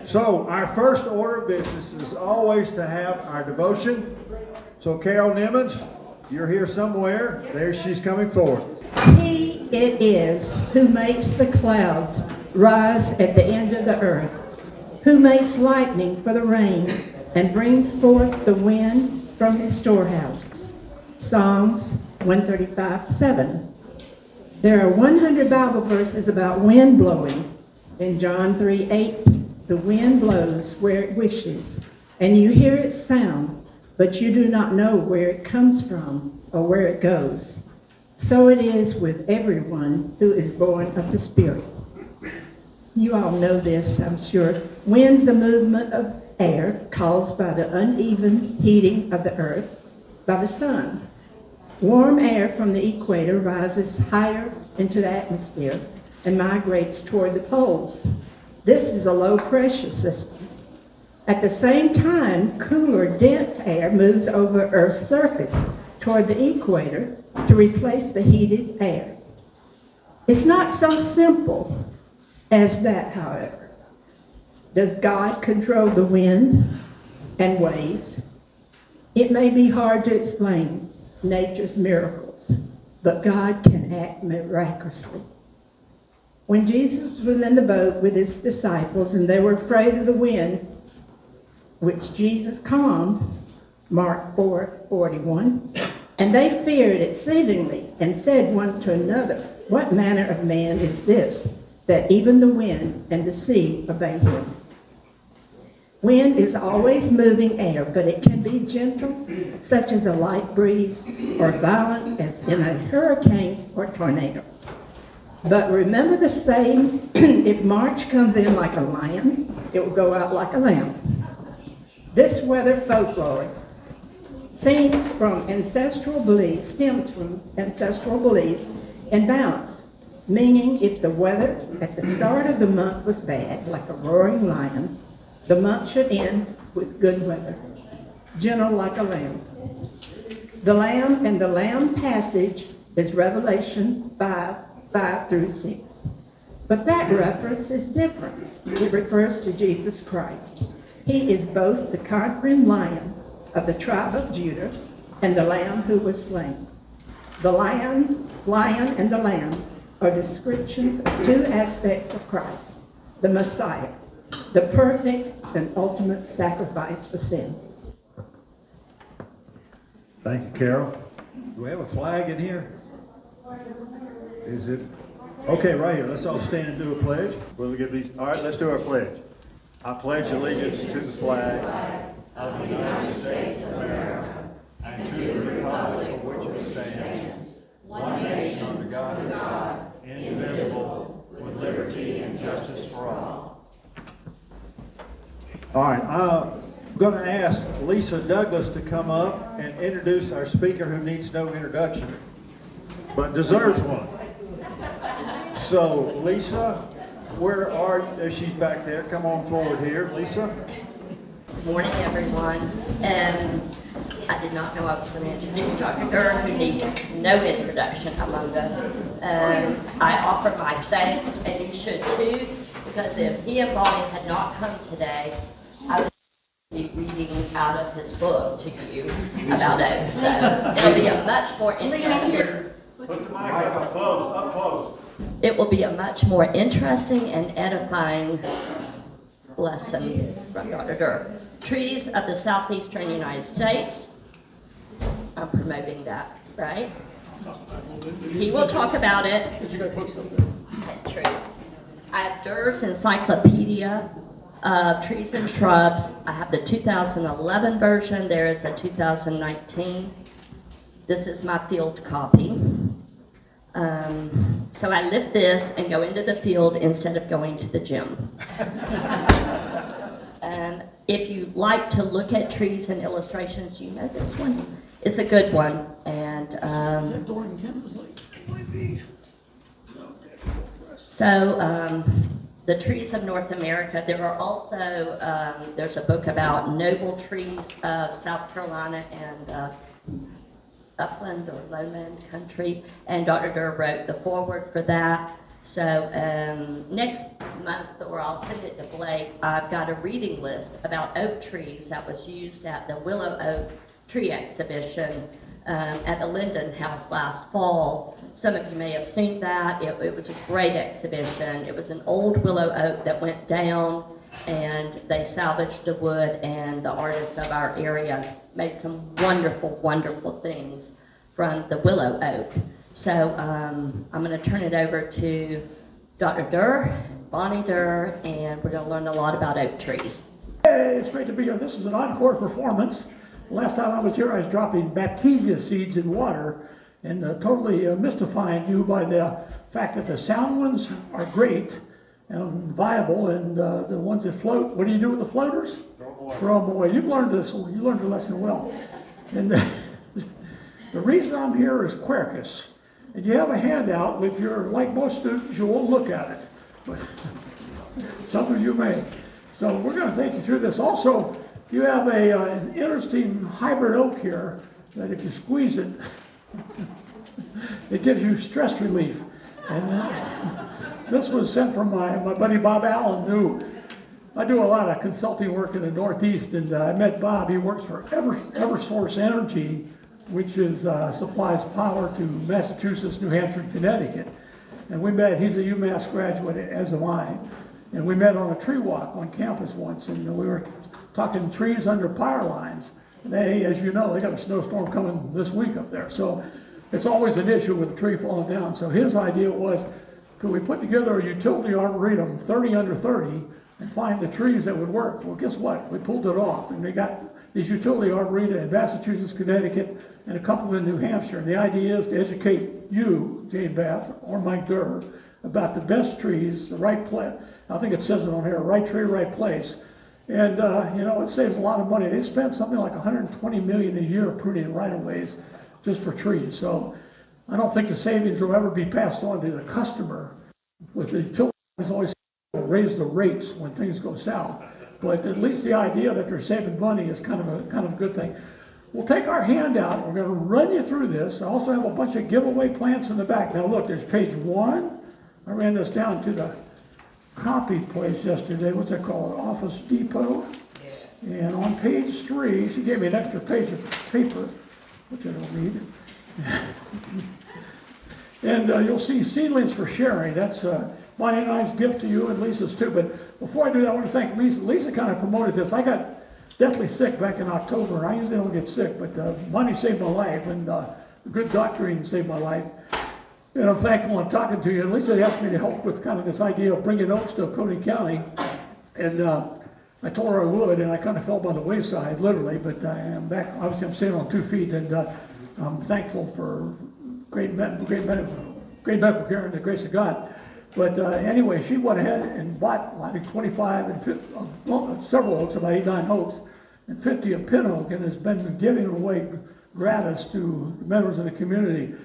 So our first order of business is always to have our devotion. So Carol Nimmons, you're here somewhere. There she's coming forward. He it is who makes the clouds rise at the end of the earth, who makes lightning for the rain and brings forth the wind from his storehouses. Psalms 135:7. There are 100 Bible verses about wind blowing. In John 3:8, the wind blows where it wishes, and you hear its sound, but you do not know where it comes from or where it goes. So it is with everyone who is born of the Spirit. You all know this, I'm sure. Wind's the movement of air caused by the uneven heating of the earth by the sun. Warm air from the equator rises higher into the atmosphere and migrates toward the poles. This is a low pressure system. At the same time, cooler, dense air moves over Earth's surface toward the equator to replace the heated air. It's not so simple as that, however. Does God control the wind and waves? It may be hard to explain nature's miracles, but God can act miraculously. When Jesus was in the boat with his disciples and they were afraid of the wind, which Jesus calmed, Mark 4:41, and they feared exceedingly and said one to another, "What manner of man is this, that even the wind and the sea obey him?" Wind is always moving air, but it can be gentle, such as a light breeze, or violent, as in a hurricane or tornado. But remember the saying, if March comes in like a lion, it will go out like a lamb. This weather folklore stems from ancestral beliefs in balance, meaning if the weather at the start of the month was bad, like a roaring lion, the month should end with good weather, gentle like a lamb. The lamb and the lamb passage is Revelation 5:5-6. But that reference is different. It refers to Jesus Christ. He is both the conquering lion of the tribe of Judah and the lamb who was slain. The lion and the lamb are descriptions of two aspects of Christ, the Messiah, the perfect and ultimate sacrifice for sin. Thank you, Carol. Do we have a flag in here? Is it? Okay, right here. Let's all stand and do a pledge. We'll give these. All right, let's do our pledge. I pledge allegiance to the flag of the United States of America and to the republic for which it stands, one nation under God, indivisible, with liberty and justice for all. All right, I'm going to ask Lisa Douglas to come up and introduce our speaker who needs no introduction, but deserves one. So, Lisa, where are you? She's back there. Come on forward here, Lisa. Good morning, everyone. I did not know I was going to introduce Dr. Dirr, who needs no introduction among us. I offer my thanks, and you should too, because if he and Bonnie had not come today, I would be reading out of his book to you about it. So it'll be a much more interesting. Put the mic up close, up close. It will be a much more interesting and edifying lesson from Dr. Dirr. Trees of the southeastern United States. I'm promoting that, right? He will talk about it. True. I have Dirr's Encyclopedia of Trees and Shrubs. I have the 2011 version. There is a 2019. This is my field copy. So I lift this and go into the field instead of going to the gym. If you like to look at trees and illustrations, do you know this one? It's a good one. And the trees of North America. There are also, there's a book about noble trees of South Carolina and upland or lowland country, and Dr. Dirr wrote the foreword for that. So next month, or I'll send it to Blake, I've got a reading list about oak trees that was used at the Willow Oak Tree Exhibition at the Linden House last fall. Some of you may have seen that. It was a great exhibition. It was an old willow oak that went down, and they salvaged the wood, and the artists of our area made some wonderful, wonderful things from the willow oak. So I'm going to turn it over to Dr. Dirr, Bonnie Dirr, and we're going to learn a lot about oak trees. Hey, it's great to be here. This is an encore performance. Last time I was here, I was dropping baptisia seeds in water and totally mystifying you by the fact that the sound ones are great and viable, and the ones that float, what do you do with the floaters? Throw them away. You've learned this. You learned your lesson well. And the reason I'm here is Quercus. And you have a handout. If you're like most students, you won't look at it. But some of you may. So we're going to take you through this. Also, you have an interesting hybrid oak here that if you squeeze it, it gives you stress relief. And this was sent from my buddy Bob Allen, who I do a lot of consulting work in the Northeast, and I met Bob. He works for Eversource Energy, which is supplies power to Massachusetts, New Hampshire, and Connecticut. And we met. He's a UMass graduate, as am I. And we met on a tree walk on campus once, and we were talking trees under power lines. They, as you know, they got a snowstorm coming this week up there. So it's always an issue with a tree falling down. So his idea was, could we put together a utility arboretum, 30 under 30, and find the trees that would work? Well, guess what? We pulled it off, and we got these utility arboretum in Massachusetts, Connecticut, and a couple in New Hampshire. And the idea is to educate you, Jane Bath, or Mike Dirr, about the best trees, the right place. I think it says it on here, right tree, right place. And you know, it saves a lot of money. They spend something like $120 million a year pruning right-of-ways just for trees. So I don't think the savings will ever be passed on to the customer. With the utilities always raise the rates when things go south. But at least the idea that they're saving money is kind of a good thing. We'll take our handout. We're going to run you through this. I also have a bunch of giveaway plants in the back. Now look, there's page 1. I ran this down to the copy place yesterday. What's that called? Office Depot. Yeah. And on page 3, she gave me an extra page of paper, which I don't need. And you'll see seedlings for sharing. That's Bonnie and I's gift to you, and Lisa's too. But before I do that, I want to thank Lisa. Lisa kind of promoted this. I got deathly sick back in October. I usually don't get sick, but Bonnie saved my life, and good doctoring saved my life. And I'm thankful I'm talking to you. And Lisa asked me to help with kind of this idea of bringing oaks to Oconee County. And I told her I would, and I kind of fell by the wayside, literally. But I am back. Obviously, I'm standing on 2 feet, and I'm thankful for great medical care and the grace of God. But anyway, she went ahead and bought, I think, 25 and 50, several oaks, about 8, 9 oaks, and 50 of pin oak, and has been giving away gratis to members of the community.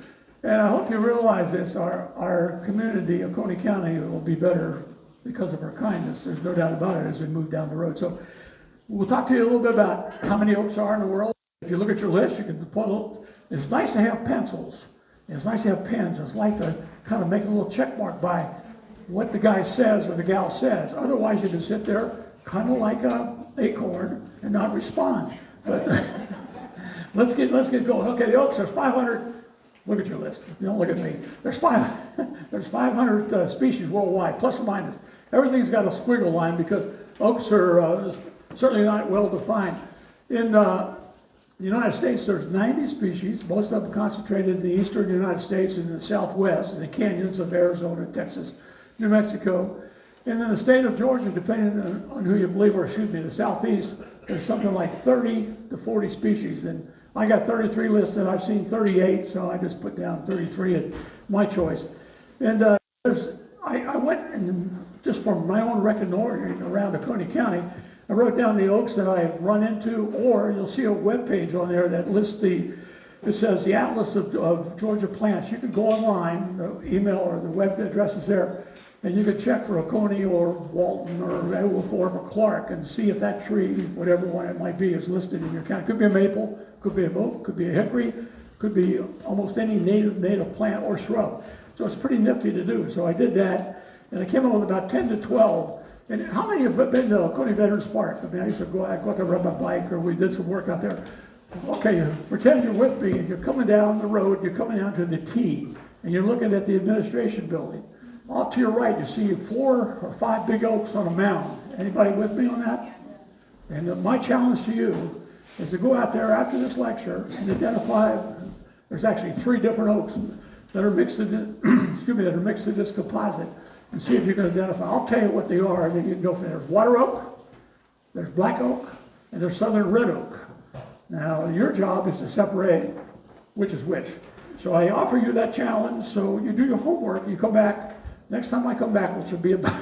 And I hope you realize this, our community, Oconee County, will be better because of her kindness. There's no doubt about it as we move down the road. So we'll talk to you a little bit about how many oaks are in the world. If you look at your list, you can put it's nice to have pencils. It's nice to have pens. It's like to kind of make a little check mark by what the guy says or the gal says. Otherwise, you can sit there kind of like an acorn and not respond. But let's get going. Okay, the oaks, there's 500. Look at your list. You don't look at me. There's 500 species worldwide, plus or minus. Everything's got a squiggle line because oaks are certainly not well defined. In the United States, there's 90 species, most of them concentrated in the eastern United States and in the southwest, the canyons of Arizona, Texas, New Mexico. And in the state of Georgia, depending on who you believe, or excuse me, the southeast, there's something like 30 to 40 species. And I got 33 listed. I've seen 38, so I just put down 33 at my choice. And I went and just from my own reconnoitering around Oconee County, I wrote down the oaks that I've run into, or you'll see a web page on there that lists it says the Atlas of Georgia plants. You can go online, the email or the web address is there, and you can check for Oconee or Walton or Oglethorpe or Clark and see if that tree, whatever one it might be, is listed in your county. Could be a maple, could be a oak, could be a hickory, could be almost any native plant or shrub. So it's pretty nifty to do. So I did that, and I came up with about 10 to 12. And how many have been to Coney Veterans Park? I mean, I used to go out there, ride my bike, or we did some work out there. Okay, pretend you're with me, and you're coming down the road, you're coming down to the T, and you're looking at the administration building. Off to your right, you see 4 or 5 big oaks on a mound. Anybody with me on that? And my challenge to you is to go out there after this lecture and identify, there's actually 3 different oaks that are mixed in, that are mixed in this composite, and see if you can identify. I'll tell you what they are, and then you can go from there. There's water oak, there's black oak, and there's southern red oak. Now, your job is to separate which is which. So I offer you that challenge, so you do your homework, you come back, next time I come back, which will be about,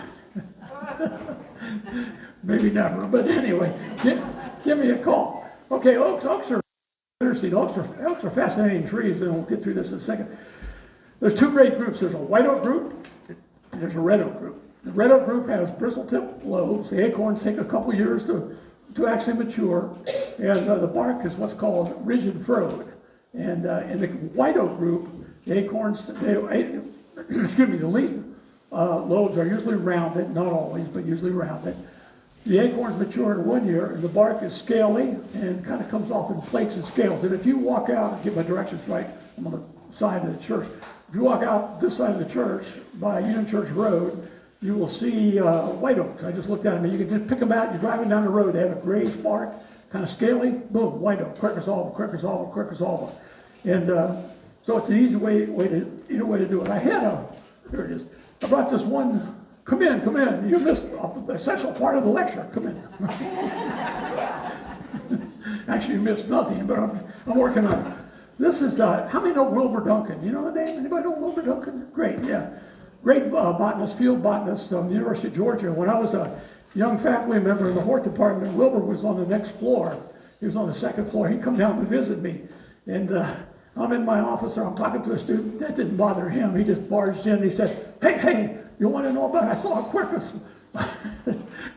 maybe never, but anyway, give me a call. Okay, oaks are interesting. Oaks are fascinating trees, and we'll get through this in a second. There's 2 great groups. There's a white oak group, and there's a red oak group. The red oak group has bristle-tip lobes. The acorns take a couple years to actually mature, and the bark is what's called rigid-furrowed. And in the white oak group, the acorns, the leaf lobes are usually rounded, not always, but usually rounded. The acorns mature in 1 year, and the bark is scaly and kind of comes off in plates and scales. And if you walk out, and get my directions right, I'm on the side of the church. If you walk out this side of the church by Union Church Road, you will see white oaks. I just looked at them, and you can just pick them out. You're driving down the road. They have a grayish bark, kind of scaly. Boom, white oak, Quercus alba. And so it's an easy way to do it. Here it is. I brought this one. Come in. You missed an essential part of the lecture. Come in. Actually, you missed nothing, but I'm working on it. This is, how many know Wilbur Duncan? You know the name? Anybody know Wilbur Duncan? Great, yeah. Great botanist, field botanist from the University of Georgia. When I was a young faculty member in the Hort department, Wilbur was on the next floor. He was on the 2nd floor. He'd come down to visit me. And I'm in my office, or I'm talking to a student. That didn't bother him. He just barged in and he said, hey, you want to know about it? I saw a Quercus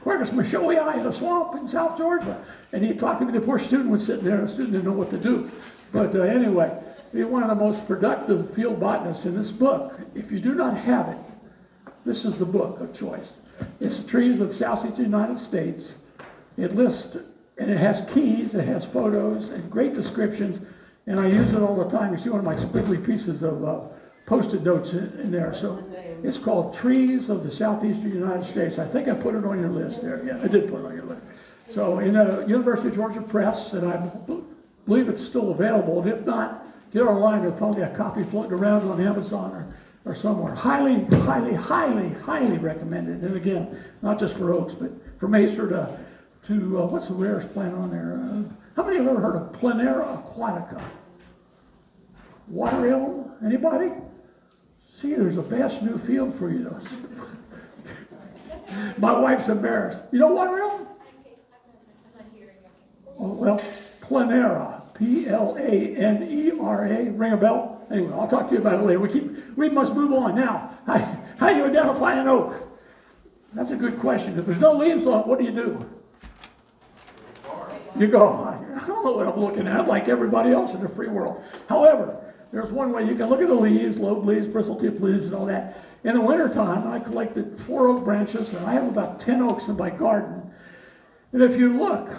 Michowii in a swamp in South Georgia. And he talked to me. The poor student was sitting there, and the student didn't know what to do. But anyway, he's one of the most productive field botanists in this book. If you do not have it, this is the book of choice. It's Trees of Southeastern United States. It lists, and it has keys, it has photos, and great descriptions. And I use it all the time. You see one of my squiggly pieces of Post-it notes in there. So it's called Trees of the Southeastern United States. I think I put it on your list there. Yeah, I did put it on your list. So in University of Georgia Press, and I believe it's still available. And if not, get online. There's probably a copy floating around on Amazon or somewhere. Highly recommended. And again, not just for oaks, but from Acer to what's the rarest plant on there? How many have ever heard of Planera aquatica? Water elm? Anybody? See, there's a vast new field for you. My wife's embarrassed. You know water elm? Oh, well, Planera, Planera, ring a bell? Anyway, I'll talk to you about it later. We must move on now. How do you identify an oak? That's a good question. If there's no leaves on it, what do? You go, I don't know what I'm looking at, like everybody else in the free world. However, there's one way you can look at the leaves, lobe leaves, bristle-tip leaves, and all that. In the wintertime, I collected 4 oak branches, and I have about 10 oaks in my garden. And if you look,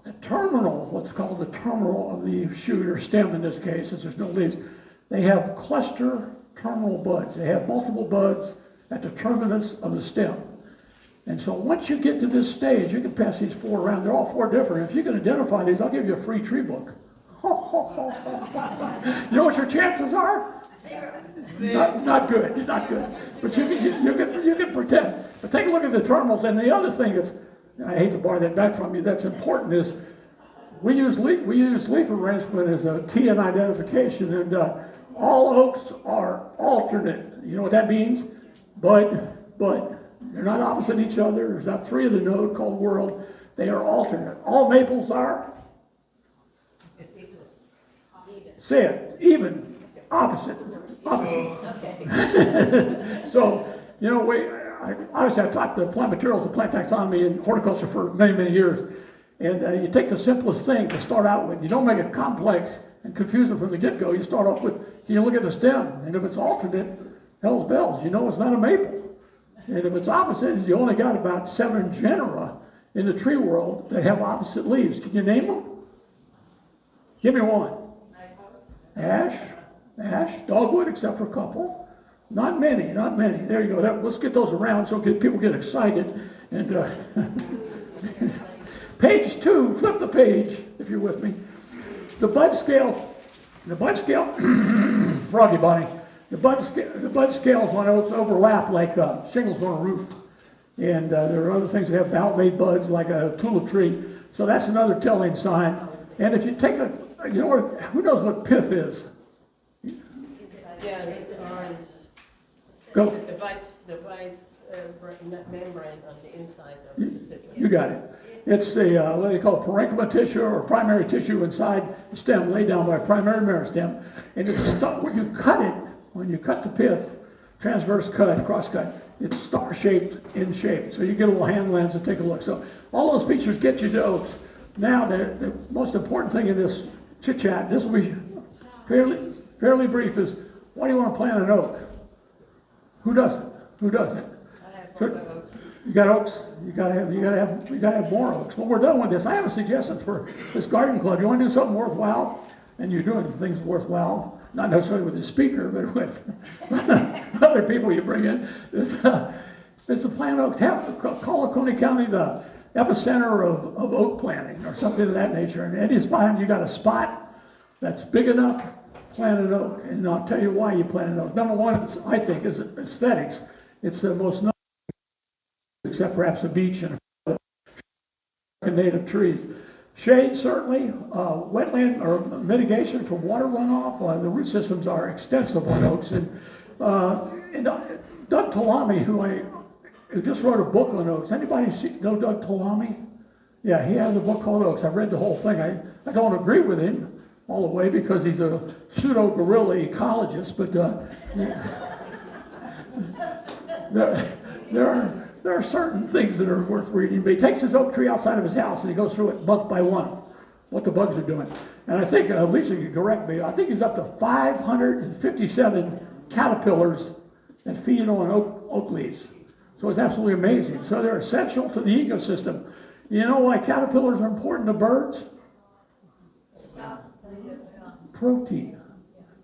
the terminal, what's called the terminal of the shoot or stem in this case, since there's no leaves, they have cluster terminal buds. They have multiple buds at the terminus of the stem. And so once you get to this stage, you can pass these 4 around. They're all 4 different. If you can identify these, I'll give you a free tree book. You know what your chances are? 0. Not good. But you can pretend. But take a look at the terminals. And the other thing is, I hate to borrow that back from you, that's important is we use leaf arrangement as a key in identification. And all oaks are alternate. You know what that means? Bud. They're not opposite each other. There's not 3 of the node called world. They are alternate. All maples are? Say it. Even. Opposite. So, you know, obviously I taught the plant materials, the plant taxonomy in horticulture for many years. And you take the simplest thing to start out with. You don't make it complex and confuse it from the get-go. You start off with, can you look at the stem? And if it's alternate, hell's bells, you know it's not a maple. And if it's opposite, you only got about 7 genera in the tree world that have opposite leaves. Can you name them? Give me one. Ash, dogwood, except for a couple. Not many. There you go. Let's get those around so people get excited. And page 2, flip the page if you're with me. The bud scale, Froggy Bunny. The bud scales on oaks overlap like shingles on a roof. And there are other things that have outmade buds like a tulip tree. So that's another telling sign. And if you take who knows what pith is? Yeah, it's orange. Go. The white membrane on the inside of the citrus. You got it. It's the what they call parenchyma tissue or primary tissue inside the stem, laid down by a primary meristem, and it's when you cut the pith, transverse cut, cross cut, it's star-shaped in shape. So you get a little hand lens and take a look. So all those features get you to oaks. Now the most important thing in this chit chat, this will be fairly brief, is why do you want to plant an oak? Who doesn't? You got oaks. You gotta have more oaks. When we're done with this, I have a suggestion for this garden club. You want to do something worthwhile, and you're doing things worthwhile, not necessarily with the speaker, but with other people you bring in. Is to plant oaks. Call Coney County the epicenter of oak planting or something of that nature. And any spot you got a spot that's big enough, plant an oak. And I'll tell you why you plant an oak. Number one, I think, is aesthetics. It's the most except perhaps a beech and native trees. Shade, certainly. Wetland or mitigation from water runoff. The root systems are extensive on oaks. And Doug Talami, who just wrote a book on oaks. Anybody know Doug Talami? Yeah, he has a book called Oaks. I've read the whole thing. I don't agree with him all the way because he's a pseudo-guerrilla ecologist, but there are certain things that are worth reading. But he takes his oak tree outside of his house and he goes through it month by one, what the bugs are doing. And I think, Lisa, you can correct me, I think he's up to 557 caterpillars that feed on oak leaves. So it's absolutely amazing. So they're essential to the ecosystem. You know why caterpillars are important to birds? Protein.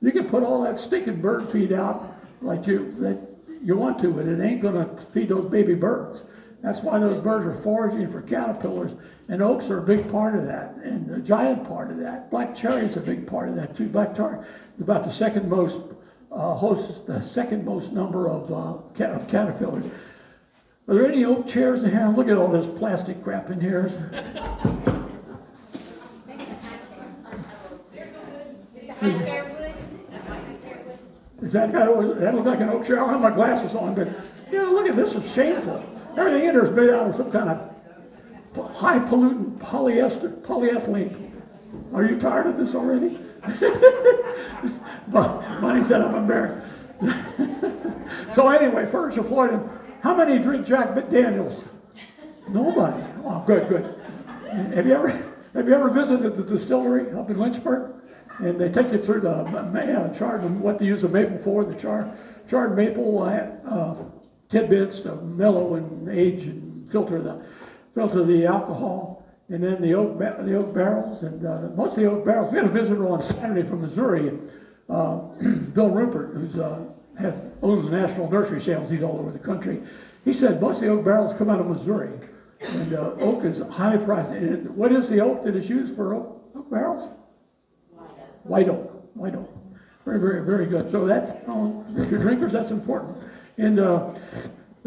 You can put all that stinking bird feed out like you want to, and it ain't going to feed those baby birds. That's why those birds are foraging for caterpillars, and oaks are a big part of that, and a giant part of that. Black cherry is a big part of that too. Black cherry is about the second most number of caterpillars. Are there any oak chairs in here? Look at all this plastic crap in here. Is that look like an oak chair? I don't have my glasses on, but look at this. It's shameful. Everything in there is made out of some kind of high pollutant polyethylene. Are you tired of this already? Bonnie said I'm embarrassed. So anyway, furniture Florida. How many drink Jack Daniels? Nobody. Oh, good. Have you ever visited the distillery up in Lynchburg? And they take you through the charred and what they use the maple for, the charred maple tidbits to mellow and age and filter the alcohol, and then the oak barrels, and most of the oak barrels. We had a visitor on Saturday from Missouri, Bill Rupert, who's owns the National Nursery Sales. He's all over the country. He said most of the oak barrels come out of Missouri, and oak is highly prized. And what is the oak that is used for oak barrels? White oak. Very, very, very good. So that, if you're drinkers, that's important. And the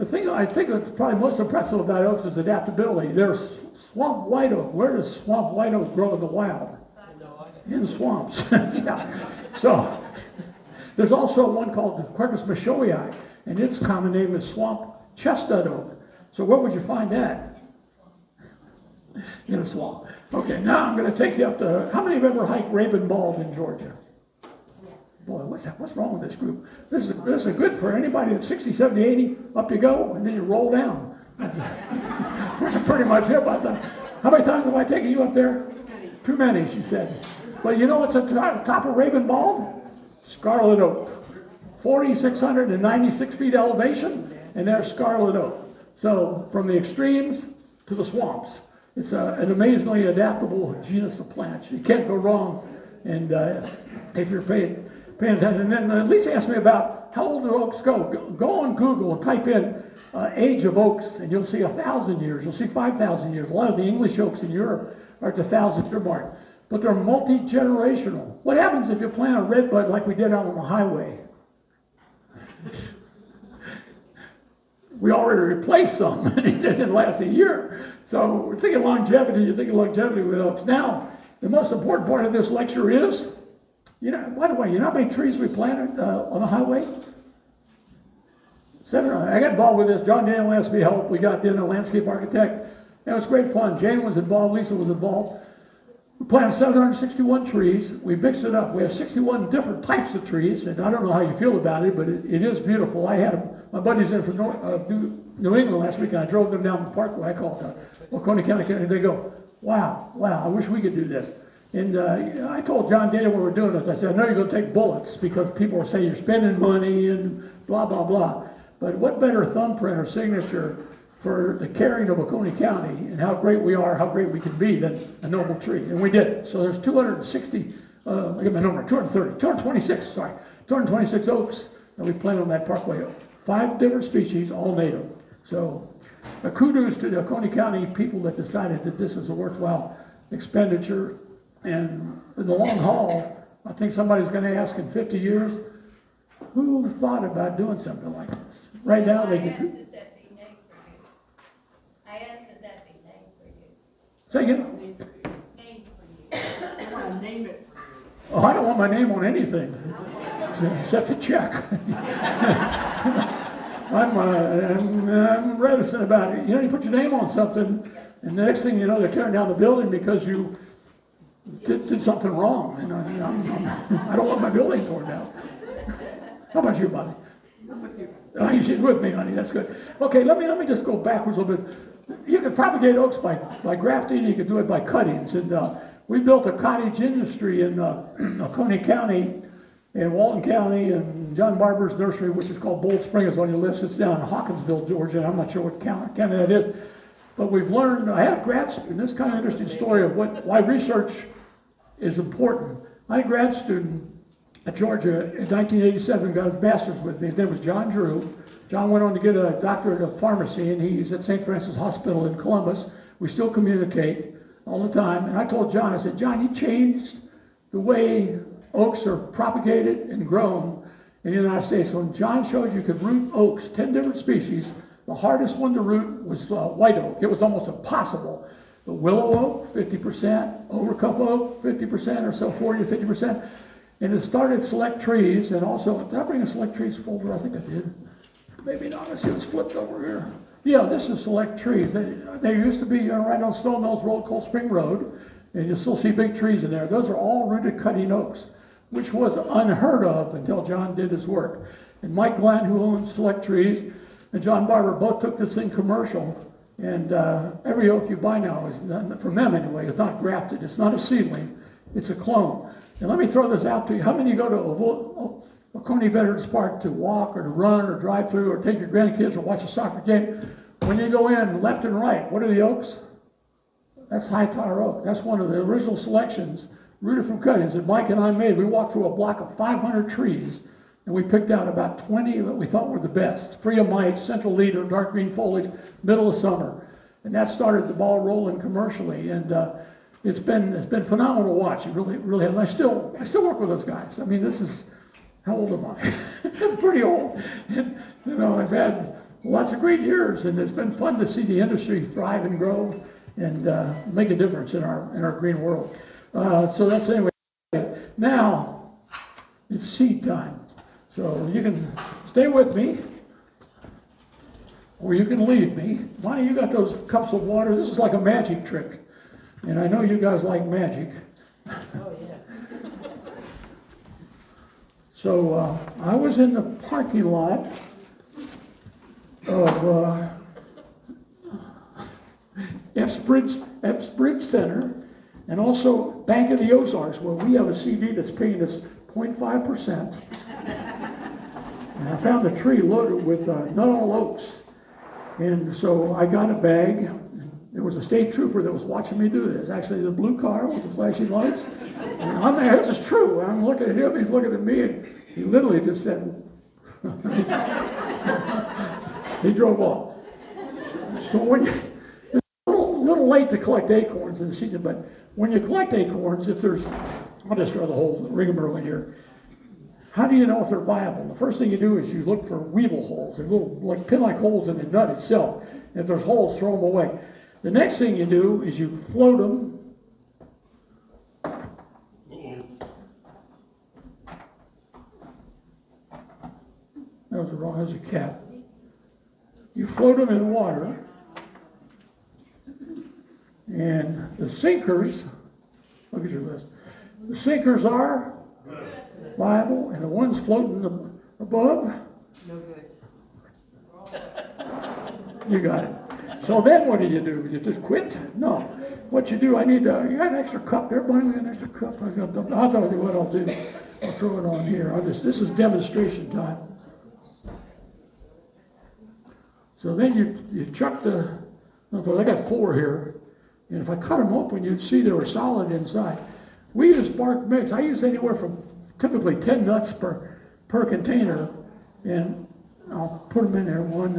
thing I think that's probably most impressive about oaks is adaptability. There's swamp white oak. Where does swamp white oak grow in the wild? In swamps. Yeah. So there's also one called Quercus machoii, and its common name is swamp chestnut oak. So where would you find that? In a swamp. Okay, now I'm going to take you up to, how many have ever hiked Rabun Bald in Georgia? Boy, what's wrong with this group? This is good for anybody that's 60, 70, 80, up you go, and then you roll down. Pretty much here about that. How many times have I taken you up there? Too many, she said. But you know what's at the top of Rabun Bald? Scarlet oak. 4,696 feet elevation, and they're scarlet oak. So from the extremes to the swamps, it's an amazingly adaptable genus of plants. You can't go wrong, and if you're paying attention. And then Lisa asked me about how old do oaks go. Go on Google and type in age of oaks, and you'll see 1,000 years. You'll see 5,000 years. A lot of the English oaks in Europe are at the 1,000-year mark, but they're multi-generational. What happens if you plant a redbud like we did out on the highway? We already replaced some, and it didn't last a year. So we're thinking longevity. You're thinking longevity with oaks. Now, the most important part of this lecture is, by the way, you know how many trees we planted on the highway? 7. I got involved with this. John Daniel asked me help. We got in a landscape architect. It was great fun. Jane was involved. Lisa was involved. We planted 761 trees. We mixed it up. We have 61 different types of trees, and I don't know how you feel about it, but it is beautiful. I had my buddies in from New England last week, and I drove them down the parkway. I called Oconee County, and they go, wow, I wish we could do this. And I told John Daniel when we were doing this, I said, I know you're going to take bullets because people are saying you're spending money and blah, blah, blah. But what better thumbprint or signature for the caring of Oconee County and how great we are, how great we can be than a noble tree. And we did it. So there's 226 oaks that we planted on that parkway. 5 different species, all native. So kudos to the Oconee County people that decided that this is a worthwhile expenditure. And in the long haul, I think somebody's going to ask in 50 years, who thought about doing something like this? Right now they can. I asked that that be named for you. Say again? Named for you. I want to name it for you. Oh, I don't want my name on anything, except a check. I'm reticent about it. You put your name on something, and the next thing you know, they're tearing down the building because you did something wrong. And I don't want my building torn down. How about you, Bobby? Oh, she's with me, honey. That's good. Okay, let me just go backwards a little bit. You can propagate oaks by grafting. You can do it by cuttings. And we built a cottage industry in Oconee County, in Walton County, and John Barber's nursery, which is called Bold Spring, is on your list. It's down in Hawkinsville, Georgia. I'm not sure what county that is. But we've learned, I had a grad student, this kind of interesting story of why research is important. I had a grad student at Georgia in 1987, got his master's with me. His name was John Drew. John went on to get a doctorate of pharmacy, and he's at St. Francis Hospital in Columbus. We still communicate all the time. And I told John, I said, John, you changed the way oaks are propagated and grown in the United States. When John showed you could root oaks, 10 different species, the hardest one to root was white oak. It was almost impossible. The willow oak, 50%, overcup oak, 50% or so, 40 to 50%. And it started Select Trees, and also, did I bring a Select Trees folder? I think I did. Maybe not. Let's see, it was flipped over here. Yeah, this is Select Trees. They used to be right on Stone Mills Road, Cold Spring Road, and you still see big trees in there. Those are all rooted cutting oaks, which was unheard of until John did his work. And Mike Glenn, who owns Select Trees, and John Barber both took this thing commercial. And every oak you buy now, from them anyway, is not grafted. It's not a seedling. It's a clone. And let me throw this out to you. How many of you go to Oconee Veterans Park to walk or to run or drive through or take your grandkids or watch a soccer game? When you go in left and right, what are the oaks? That's high tar oak. That's one of the original selections rooted from cuttings that Mike and I made. We walked through a block of 500 trees, and we picked out about 20 that we thought were the best. Free of mites, central leader, dark green foliage, middle of summer. And that started the ball rolling commercially. And it's been phenomenal to watch. It really has. I still work with those guys. I mean, this is, how old am I? I'm pretty old. And, I've had lots of great years, and it's been fun to see the industry thrive and grow and make a difference in our green world. So that's anyway. Now it's seed time. So you can stay with me, or you can leave me. Bonnie, you got those cups of water. This is like a magic trick. And I know you guys like magic. Oh, yeah. So I was in the parking lot of Epps Bridge Center and also Bank of the Ozarks, where we have a CD that's paying us 0.5%. And I found a tree loaded with nut all oaks. And so I got a bag. There was a state trooper that was watching me do this. Actually, the blue car with the flashing lights. And I'm there, this is true. I'm looking at him, he's looking at me, and he literally just said, he drove off. So when you, it's a little late to collect acorns in the season, but when you collect acorns, if there's, I'll just throw the whole rigmarole in here. How do you know if they're viable? The first thing you do is you look for weevil holes. They're little like pin-like holes in the nut itself. If there's holes, throw them away. The next thing you do is you float them. That was wrong, that was a cat. You float them in water. And the sinkers, look at your list. The sinkers are viable, and the ones floating above, No good. you got it. So then what do? You just quit? No. What you do, you got an extra cup. Everybody with an extra cup. I'll tell you what I'll do. I'll throw it on here. This is demonstration time. So then you chuck I got 4 here. And if I cut them open, you'd see they were solid inside. We use bark mix. I use anywhere from typically 10 nuts per container. And I'll put them in there. One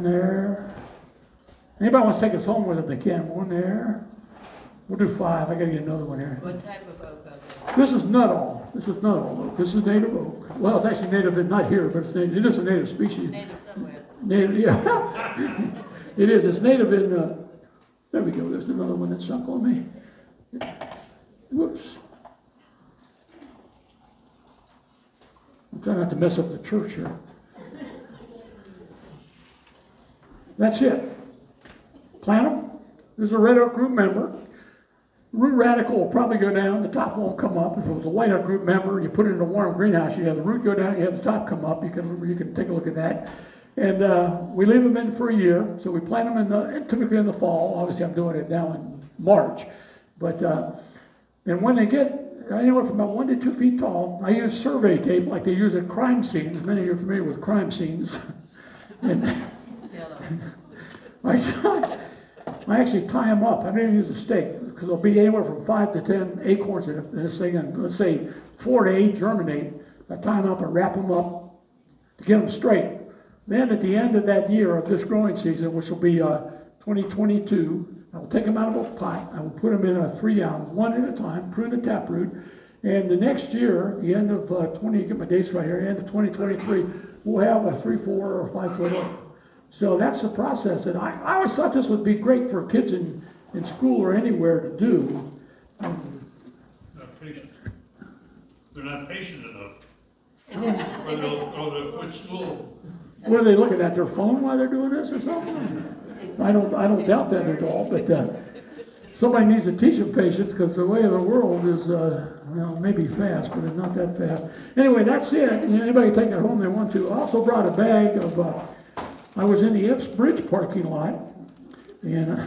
there. Anybody wants to take us home with them, they can. One there. We'll do 5. I gotta get another one here. What type of oak are they? This is nuttall. This is nuttall oak. This is native oak. Well, it's actually native, not here, but it is a native species. Native somewhere. Native, yeah. It is. It's native in, there we go. There's another one that sunk on me. Whoops. I'm trying not to mess up the church here. That's it. Plant them. This is a red oak group member. Root radical will probably go down. The top won't come up. If it was a white oak group member, you put it in a warm greenhouse, you have the root go down, you have the top come up. You can take a look at that. And we leave them in for a year. So we plant them typically in the fall. Obviously, I'm doing it now in March. But and when they get anywhere from about 1 to 2 feet tall, I use survey tape like they use at crime scenes. Many of you are familiar with crime scenes. And I actually tie them up. I don't even use a stake because there'll be anywhere from 5 to 10 acorns in this thing, and let's say 4 to 8 germinate. I tie them up and wrap them up to get them straight. Then at the end of that year of this growing season, which will be 2022, I will take them out of a pot. I will put them in a 3-ounce, one at a time, prune the taproot. And the next year, the end of get my dates right here, end of 2023, we'll have a 3, 4, or 5 foot oak. So that's the process. And I always thought this would be great for kids in school or anywhere to do. Not patient. They're not patient enough. And it's, Or they'll quit school. What are they looking at, their phone while they're doing this or something? I don't doubt that at all, but somebody needs to teach them patience because the way of the world is, maybe fast, but it's not that fast. Anyway, that's it. Anybody can take it home they want to. I also brought a bag of, I was in the Ipps Bridge parking lot, and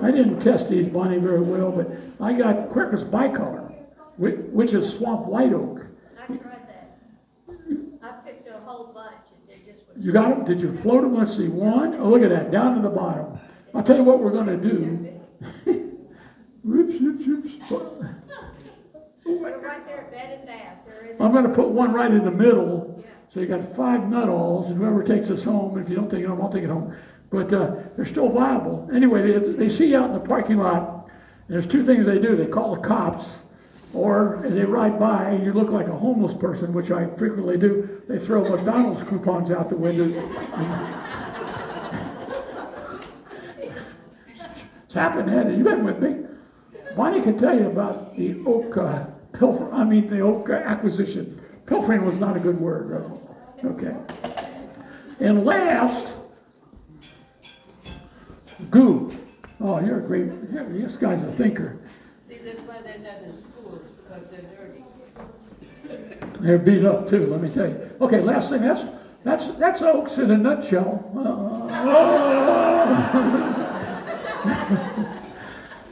I didn't test these, Bonnie, very well, but I got Quercus bicolor, which is swamp white oak. I tried that. I picked a whole bunch and they just wouldn't. You got them? Did you float them? Let's see. One. Oh, look at that. Down to the bottom. I'll tell you what we're going to do. Oops. They're right there, bed and bath. They're in I'm going to put one right in the middle. So you got 5 nuttalls, and whoever takes us home, if you don't take it home, I'll take it home. But they're still viable. Anyway, they see you out in the parking lot, and there's 2 things they do. They call the cops, or they ride by, and you look like a homeless person, which I frequently do. They throw McDonald's coupons out the windows. It's happened, hasn't it? You been with me? Bonnie can tell you about the oak the oak acquisitions. Pilfering was not a good word, was it? Okay. And last, goo. Oh, you're a great, this guy's a thinker. see, that's why they're not in school, because they're dirty. They're beat up too, let me tell you. Okay, last thing, that's oaks in a nutshell.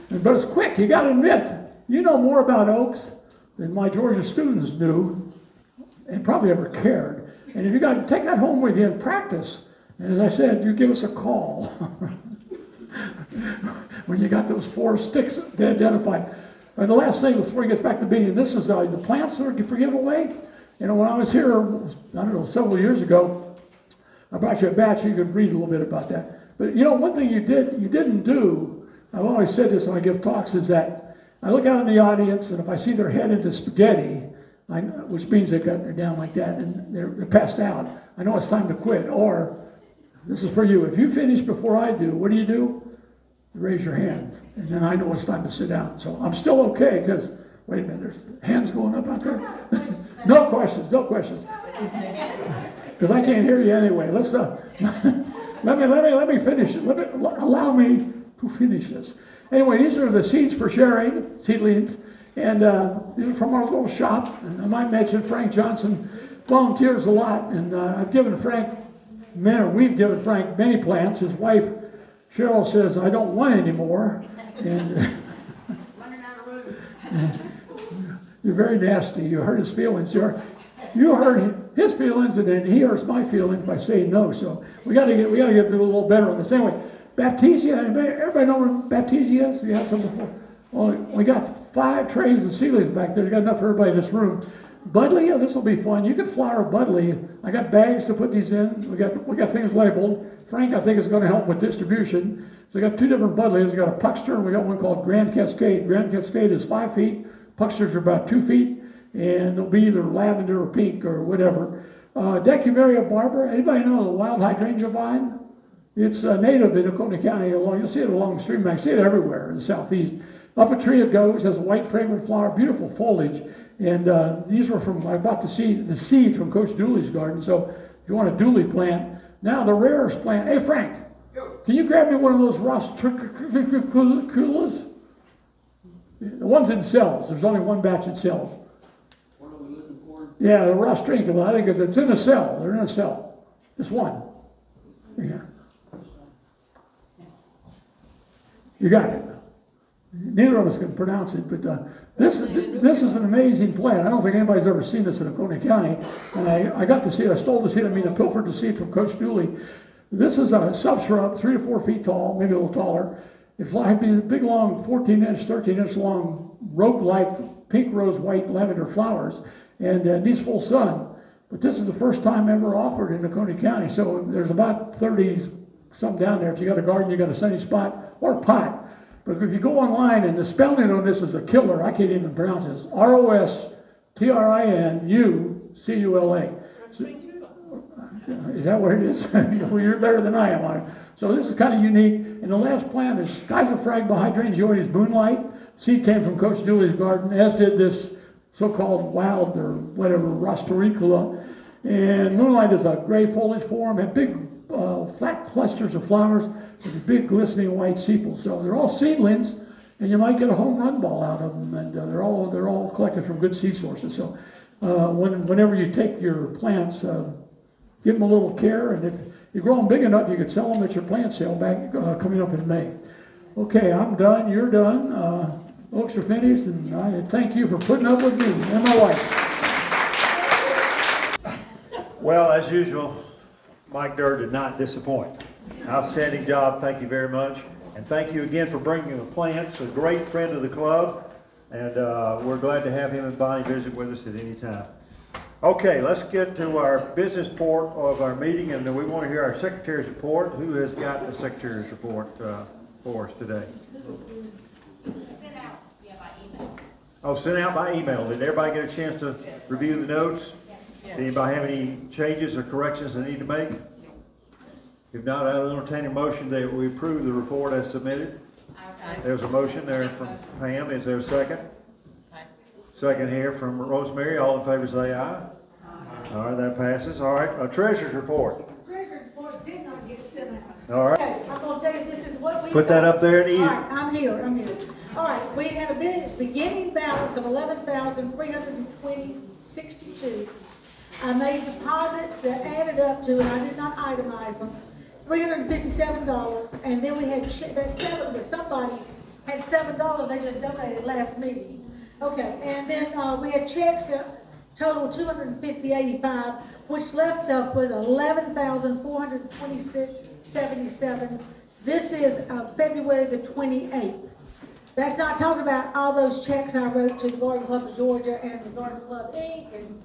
But it's quick, you gotta admit, you know more about oaks than my Georgia students do, and probably ever cared. And if you got to take that home with you and practice, and as I said, you give us a call when you got those 4 sticks identified. And the last thing before he gets back to meeting, this is the plants that are for giveaway. You know, when I was here, I don't know, several years ago, I brought you a batch, you could read a little bit about that. But you know, one thing you didn't do, I've always said this when I give talks, is that I look out in the audience, and if I see their head into spaghetti, which means they're down like that, and they're passed out, I know it's time to quit. Or, this is for you, if you finish before I do, what do? You raise your hand, and then I know it's time to sit down. So I'm still okay, because, wait a minute, there's hands going up out there? No questions. Because I can't hear you anyway. Let's let me finish it. Allow me to finish this. Anyway, these are the seeds for sharing, seedlings, and these are from our little shop. And I might mention Frank Johnson volunteers a lot, and we've given Frank many plants. His wife Cheryl says, "I don't want any more," and Running out of room. you're very nasty. You hurt his feelings. You hurt his feelings, and then he hurts my feelings by saying no. So we got to get a little better on this. Anyway, Baptisia. Everybody know what Baptisia is? You had some before. Well, we got 5 trays of seedlings back there. You got enough for everybody in this room. Buddleia, this will be fun. You can flower Buddleia. I got bags to put these in. We got things labeled. Frank, I think, is going to help with distribution. So we got 2 different Buddleias. We got a Puckster, and we got one called Grand Cascade. Grand Cascade is 5 feet. Pucksters are about 2 feet, and they'll be either lavender or pink or whatever. Decumaria barbara. Anybody know the wild hydrangea vine? It's native in Oconee County. You'll see it along the stream bank. See it everywhere in the southeast. Up a tree it goes. Has a white fragrant flower, beautiful foliage. And these were I bought the seed from Coach Dooley's garden. So if you want a Dooley plant, now the rarest plant. Hey Frank, can you grab me one of those Rostriculas? The ones in cells. There's only one batch in cells. What are we looking for? Yeah, the Rostricula. I think it's in a cell. They're in a cell. Just one. Yeah. You got it. Neither of us can pronounce it, but this is an amazing plant. I don't think anybody's ever seen this in Oconee County. And I got to see it. I stole the seed. I pilfered the seed from Coach Dooley. This is a sub-shrub, 3 to 4 feet tall, maybe a little taller. It's like a big, long, 14-inch, 13-inch long, rope-like pink, rose, white, lavender flowers, and needs full sun. But this is the first time ever offered in Oconee County. So there's about 30 some down there. If you got a garden, you got a sunny spot or pot. But if you go online, and the spelling on this is a killer, I can't even pronounce this. Rostrinnucula. Is that what it is? Well, you're better than I am on it. So this is kind of unique. And the last plant is Schizophragma hydrangeoides moonlight. Seed came from Coach Dooley's garden, as did this so-called wild or whatever Rostricula. And moonlight is a gray foliage form, and big flat clusters of flowers with big glistening white sepals. So they're all seedlings, and you might get a home run ball out of them. And they're all collected from good seed sources. So whenever you take your plants, give them a little care, and if you grow them big enough, you could sell them at your plant sale back coming up in May. Okay, I'm done. You're done. Folks are finished, and I thank you for putting up with me and my wife. Well, as usual, Mike Dirr did not disappoint. Outstanding job. Thank you very much. And thank you again for bringing the plants. A great friend of the club. And we're glad to have him and Bonnie visit with us at any time. Okay, let's get to our business part of our meeting. And then we want to hear our secretary's report. Who has got the secretary's report for us today? Sent out, by email. Oh, sent out by email. Did everybody get a chance to review the notes? Did anybody have any changes or corrections they need to make? If not, I'll entertain a motion that we approve the report as submitted. There's a motion there from Pam. Is there a second? Second here from Rosemary. All in favor say aye. All right, that passes. All right, a treasurer's report. Treasurer's report did not get sent out. All right. Okay, I'm gonna tell you, this is what we. Put that up there and eat All it. right, I'm here. All right, we had a beginning balance of $11,320.62. I made deposits that added up to, and I did not itemize them, $357, and then we had somebody had $7 they just donated last meeting. Okay, and then, we had checks that total $250.85, which left us with $11,426.77. This is, February the 28th. That's not talking about all those checks I wrote to the Garden Club of Georgia and the Garden Club Inc. and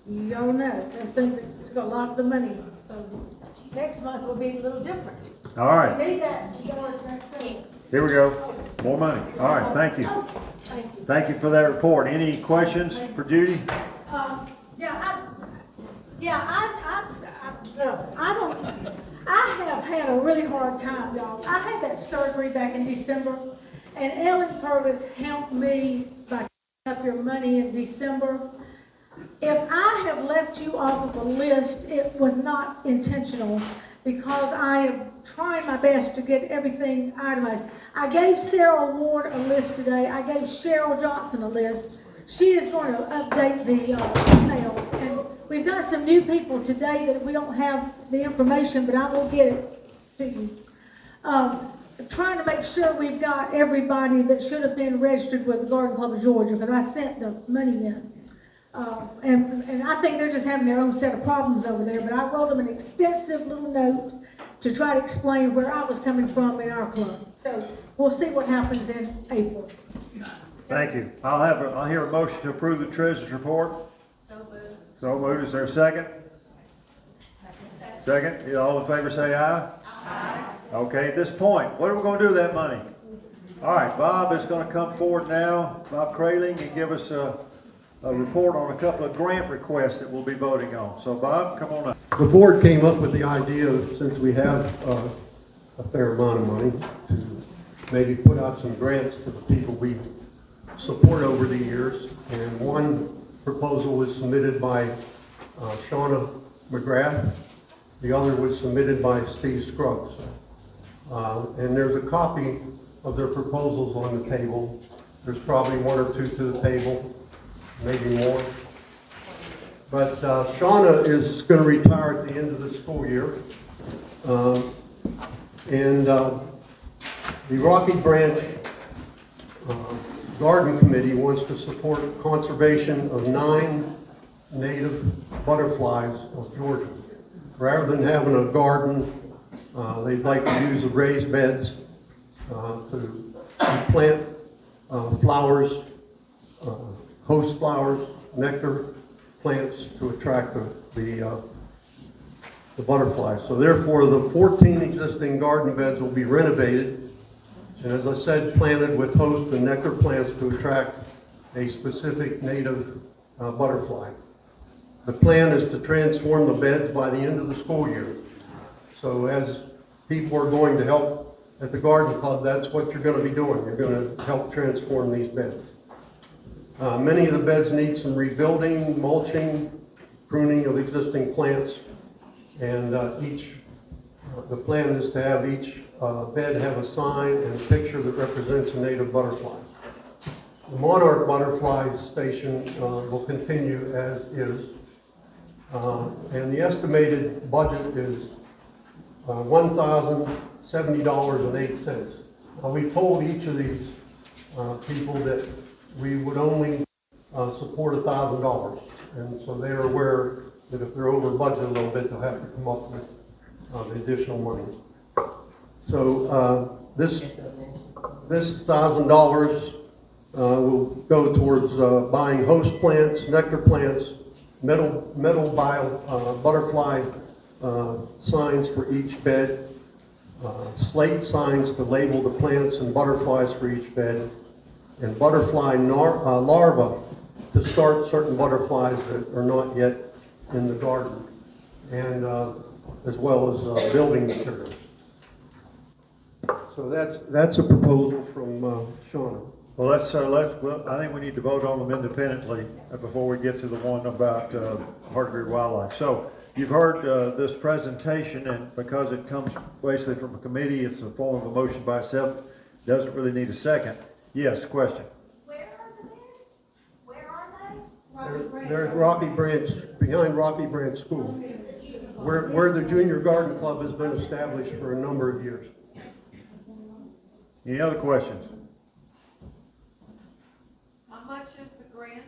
you all know, those things that took a lot of the money. So next month will be a little different. All right, Need that, George, that's it. here we go. More money. All right, thank you. Oh, thank you. Thank you for that report. Any questions for Judy? I have had a really hard time, y'all. I had that surgery back in December, and Ellen Purvis helped me by up your money in December. If I have left you off of a list, it was not intentional, because I am trying my best to get everything itemized. I gave Sarah Ward a list today. I gave Cheryl Johnson a list. She is going to update the emails, and we've got some new people today that we don't have the information, but I will get it to you. Trying to make sure we've got everybody that should have been registered with the Garden Club of Georgia, because I sent the money in. And I think they're just having their own set of problems over there, but I wrote them an extensive little note to try to explain where I was coming from in our club. So we'll see what happens in April. Thank you. I'll hear a motion to approve the treasurer's report. So moved. Is there a second? Second. Yeah, all in favor say aye. Aye. Okay, at this point, what are we gonna do with that money? All right, Bob is gonna come forward now, Bob Kraling, and give us a report on a couple of grant requests that we'll be voting on. So Bob, come on up. The board came up with the idea, since we have a fair amount of money, to maybe put out some grants to the people we support over the years. And one proposal was submitted by Shauna McGrath. The other was submitted by Steve Scruggs. And there's a copy of their proposals on the table. There's probably one or two to the table, maybe more. But Shauna is going to retire at the end of the school year. The Rocky Branch Garden Committee wants to support conservation of 9 native butterflies of Georgia. Rather than having a garden, they'd like to use the raised beds to plant flowers, host flowers, nectar plants to attract the butterflies. So therefore, the 14 existing garden beds will be renovated, and as I said, planted with host and nectar plants to attract a specific native butterfly. The plan is to transform the beds by the end of the school year. So as people are going to help at the garden club, that's what you're going to be doing. You're going to help transform these beds. Many of the beds need some rebuilding, mulching, pruning of existing plants, and the plan is to have each bed have a sign and a picture that represents a native butterfly. The monarch butterfly station will continue as is, and the estimated budget is $1,070.08. We told each of these people that we would only support $1,000, and so they're aware that if they're over budget a little bit, they'll have to come up with the additional money. So this $1,000 will go towards buying host plants, nectar plants, metal butterfly signs for each bed, slate signs to label the plants and butterflies for each bed, and butterfly larvae to start certain butterflies that are not yet in the garden, and as well as building materials. So that's a proposal from Shauna. Well, I think we need to vote on them independently before we get to the one about Hardebeer Wildlife. So you've heard this presentation, and because it comes basically from a committee, it's a form of a motion by itself. Doesn't really need a second. Yes, question. Where are the beds? Where are they? They're at Rocky Branch, behind Rocky Branch School, where the Junior Garden Club has been established for a number of years. Any other questions? How much is grant?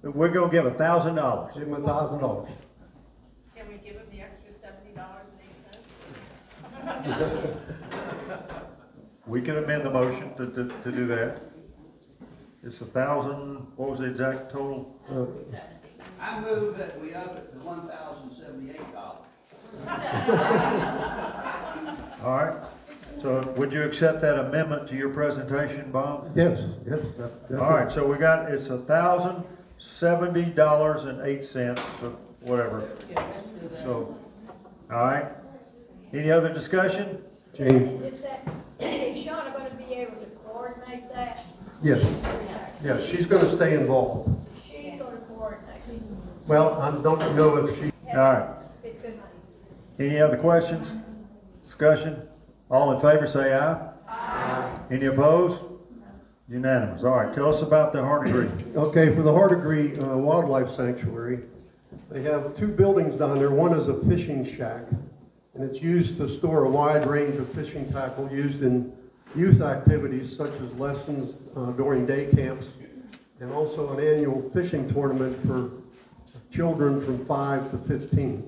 We're gonna give $1,000. Give them $1,000. Can we give them the extra $70.08? We can amend the motion to do that. It's 1,000, what was the exact total? I move that we up it to $1,078. All right, so would you accept that amendment to your presentation, Bob? Yes, yes. definitely. All right, so we got, it's $1,070.08, or whatever. So, all right. Any other discussion? James? Is that, is Shauna gonna be able to coordinate that? Yes, yes, she's gonna stay involved. She's gonna coordinate. Well, I don't know if she, All right. It's good money. Any other questions? Discussion? All in favor, say aye. Aye. Any opposed? Unanimous. All right, tell us about the Hardegree. okay, for the Hardegree Wildlife Sanctuary, they have two buildings down there. One is a fishing shack, and it's used to store a wide range of fishing tackle used in youth activities such as lessons during day camps, and also an annual fishing tournament for children from 5 to 15.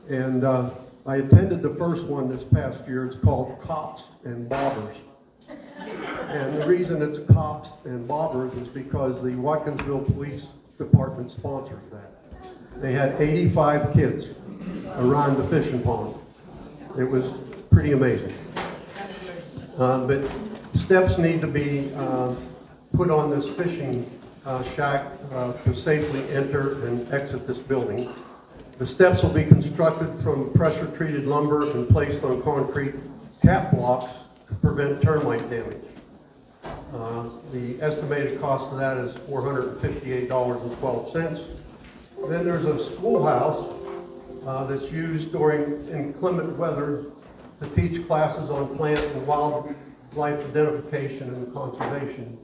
And I attended the first one this past year. It's called Cops and Bobbers. And the reason it's Cops and Bobbers is because the Watkinsville Police Department sponsors that. They had 85 kids around the fishing pond. It was pretty amazing. But steps need to be put on this fishing shack to safely enter and exit this building. The steps will be constructed from pressure-treated lumber and placed on concrete cap blocks to prevent termite damage. The estimated cost of that is $458.12. Then there's a schoolhouse that's used during inclement weather to teach classes on plant and wildlife identification and conservation.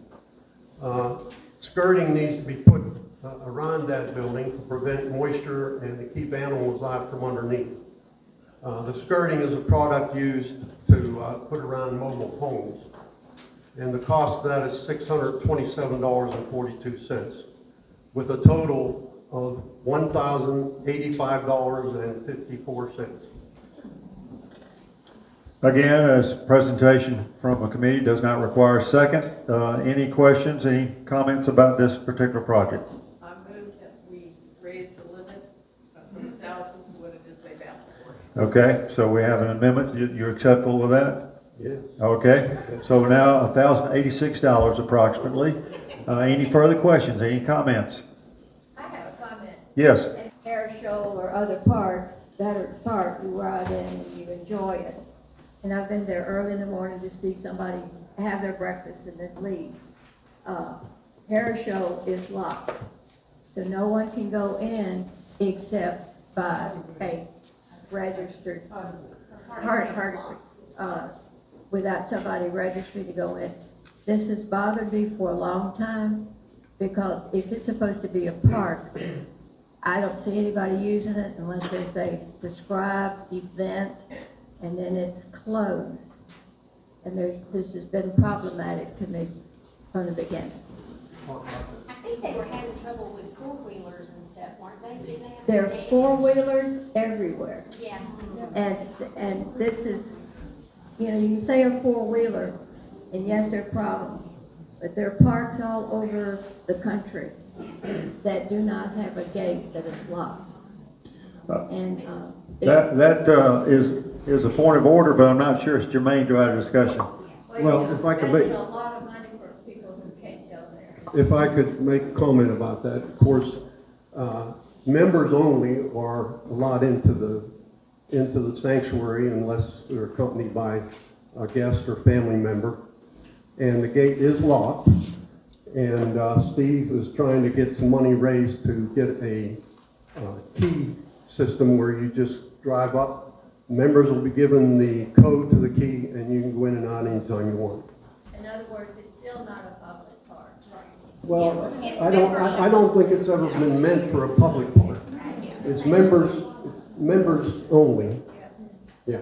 Skirting needs to be put around that building to prevent moisture and to keep animals out from underneath. The skirting is a product used to put around mobile homes. And the cost of that is $627.42, with a total of $1,085.54. Again, as presentation from a committee does not require a second. Any questions, any comments about this particular project? I move that we raise the limit from 6,000 to what it is they've asked for. Okay, so we have an amendment. You're acceptable with that? Yes. Okay, so now $1,086 approximately. Any further questions, any comments? I have a comment. Yes. At Air Show or other parks, that are park, you ride in and you enjoy it. And I've been there early in the morning to see somebody have their breakfast and then leave. Hair Show is locked, so no one can go in except by a registered, without somebody registering to go in. This has bothered me for a long time, because if it's supposed to be a park, I don't see anybody using it unless there's a prescribed event, and then it's closed. And this has been problematic to me from the beginning. I think they were having trouble with four-wheelers and stuff, weren't they? Didn't they have some There are damage? four-wheelers everywhere. Yeah. And this is, you know, you can say a four-wheeler, and yes, there are problems, but there are parks all over the country that do not have a gate that is locked. And, That is a point of order, but I'm not sure it's germane to our discussion. Well, if I could make, a lot of money for people who can't go there. if I could make a comment about that, of course, members only are allowed into the sanctuary unless they're accompanied by a guest or family member. And the gate is locked, and Steve is trying to get some money raised to get a key system where you just drive up. Members will be given the code to the key, and you can go in and out anytime you want. In other words, it's still not a public park. Well, I don't think it's ever been meant for a public park. It's members only. Yeah.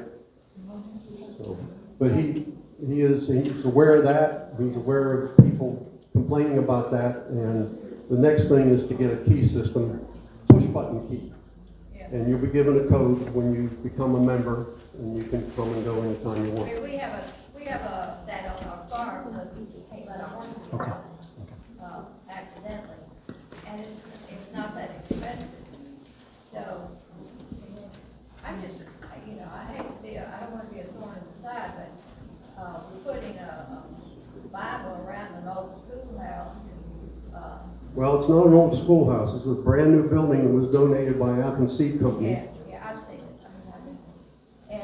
So, but he's aware of that. He's aware of people complaining about that, and The next thing is to get a key system, push button key. And you'll be given a code when you become a member, and you can come and go anytime you want. We have that on our farm, the came out of Watkinsville, accidentally, and it's not that expensive. So, I just, I hate to be, I don't wanna be a thorn in the side, but, we're putting a Bible around an old schoolhouse, Well, it's not an old schoolhouse, it's a brand-new building that was donated by Athens Seed Company. yeah, I've seen it, and,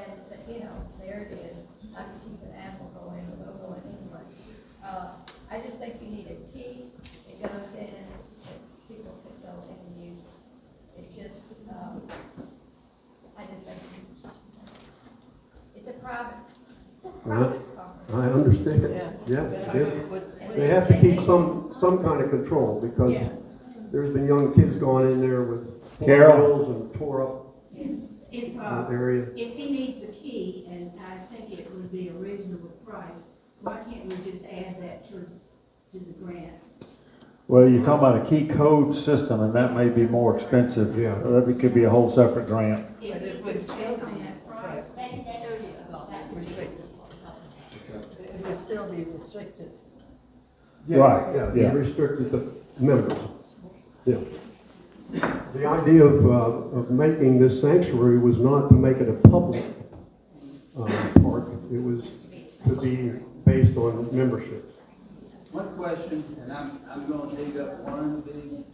there it is, I can keep an animal going, but they'll go in anyway. I just think you need a key, it goes in, that people can go in and use. It's just, I just think it's a private property. I understand it. Yeah. They have to keep some kind of control, because there's been young kids gone in there with Carol? wheels and tore up If, that area. if he needs a key, and I think it would be a reasonable price, why can't we just add that to the grant? Well, you're talking about a key code system, and that may be more expensive. Yeah. That could be a whole separate grant. If it would stay on that price. Restricted. It would still be restricted. Right, Yeah, yeah. they restricted the members. Yeah. The idea of making this sanctuary was not to make it a public park. It was to be based on membership. One question, and I'm gonna dig up one big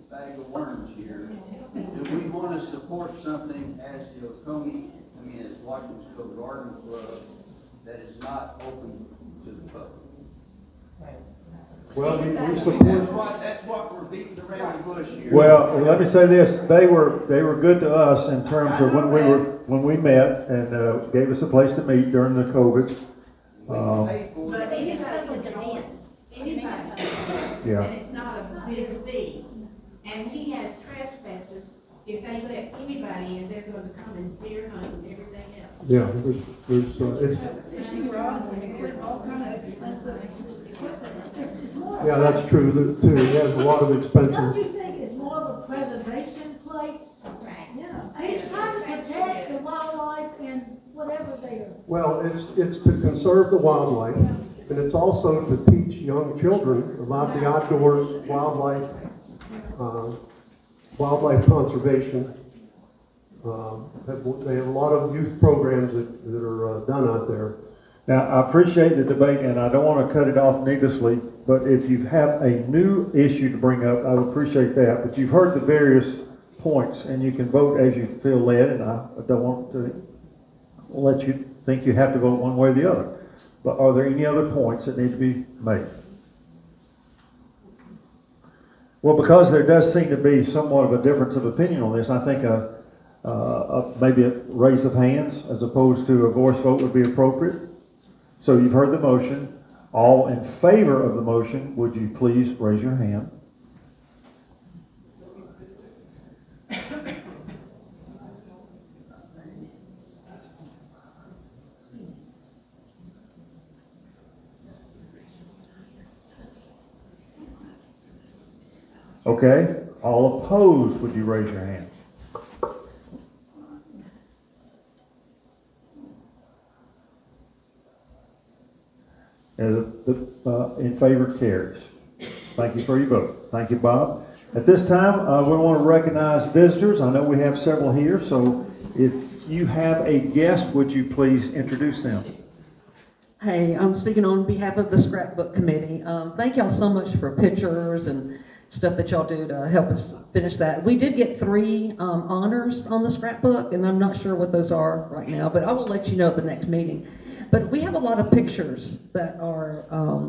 bag of worms here. Do we wanna support something as the Oconee, as Watkinsville Garden Club, that is not open to the public? Well, we That's support, what we're beating around the bush here. Well, let me say this, they were good to us in terms of when we met and gave us a place to meet during the COVID. We pay for But it. they do public events. Anybody, Yeah. and it's not a big fee. And he has trespassers, if they let anybody in, they're gonna come and deer hunt and everything else. yeah, it's, Fishing rods and equipment, all kind of expensive equipment. yeah, that's true, too. He has a lot of Don't expensive. you think it's more of a preservation place? Right. Yeah. He's trying to protect the wildlife and whatever they are. Well, it's to conserve the wildlife, and it's also to teach young children about the outdoors, wildlife conservation. They have a lot of youth programs that are done out there. Now, I appreciate the debate, and I don't want to cut it off needlessly, but if you have a new issue to bring up, I would appreciate that. But you've heard the various points, and you can vote as you feel led, and I don't want to let you think you have to vote one way or the other. But are there any other points that need to be made? Well, because there does seem to be somewhat of a difference of opinion on this, I think maybe a raise of hands as opposed to a voice vote would be appropriate. So you've heard the motion. All in favor of the motion, would you please raise your hand? Okay. All opposed, would you raise your hand? And the in favor carries. Thank you for your vote. Thank you, Bob. At this time, we want to recognize visitors. I know we have several here, so if you have a guest, would you please introduce them? Hey, I'm speaking on behalf of the Scrapbook Committee. Thank y'all so much for pictures and stuff that y'all do to help us finish that. We did get 3 honors on the scrapbook, and I'm not sure what those are right now, but I will let you know at the next meeting. But we have a lot of pictures that are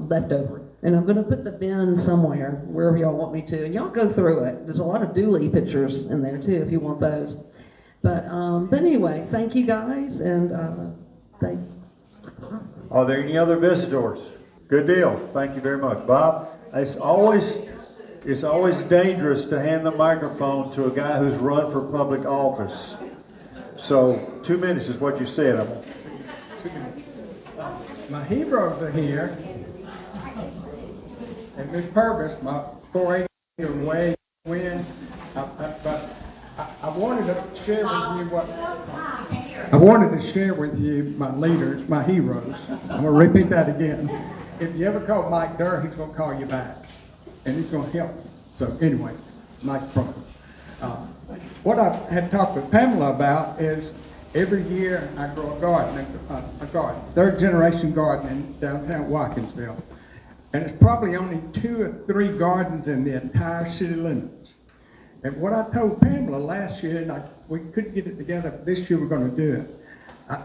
left over, and I'm gonna put the bin somewhere, wherever y'all want me to, and y'all go through it. There's a lot of Dooley pictures in there too, if you want those. But anyway, thank you guys, and thank you. Are there any other visitors? Good deal. Thank you very much. Bob, it's always dangerous to hand the microphone to a guy who's run for public office. So 2 minutes is what you said. My heroes are here. And Miss Purvis, my 480 and way wind. But I wanted to share with you what, I wanted to share with you my leaders, my heroes. I'm gonna repeat that again. If you ever call Mike Dirr, he's gonna call you back, and he's gonna help you. So anyways, Mike from. What I had talked with Pamela about is every year I grow a garden, third generation garden in downtown Watkinsville. And it's probably only 2 or 3 gardens in the entire city limits. And what I told Pamela last year, and we couldn't get it together, but this year we're gonna do it.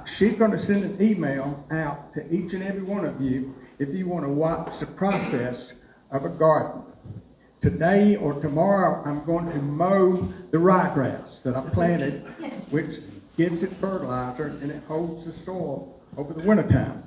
She's gonna send an email out to each and every one of you if you wanna watch the process of a garden. Today or tomorrow, I'm going to mow the ryegrass that I planted, which gives it fertilizer and it holds the soil over the wintertime.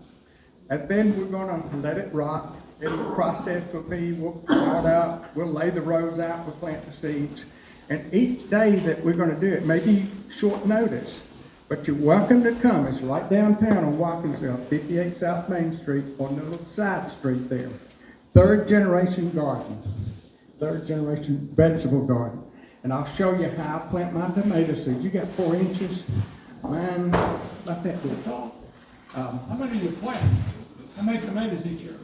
And then we're gonna let it rot, and the process will be, we'll plow it out, we'll lay the rows out, we'll plant the seeds. And each day that we're gonna do it may be short notice, but you're welcome to come. It's right downtown on Watkinsville, 58 South Main Street, on the little side street there. Third generation garden. Third generation vegetable garden. And I'll show you how I plant my tomato seeds. You got 4 inches. Mine, about that big. How many do you plant? How many tomatoes each year?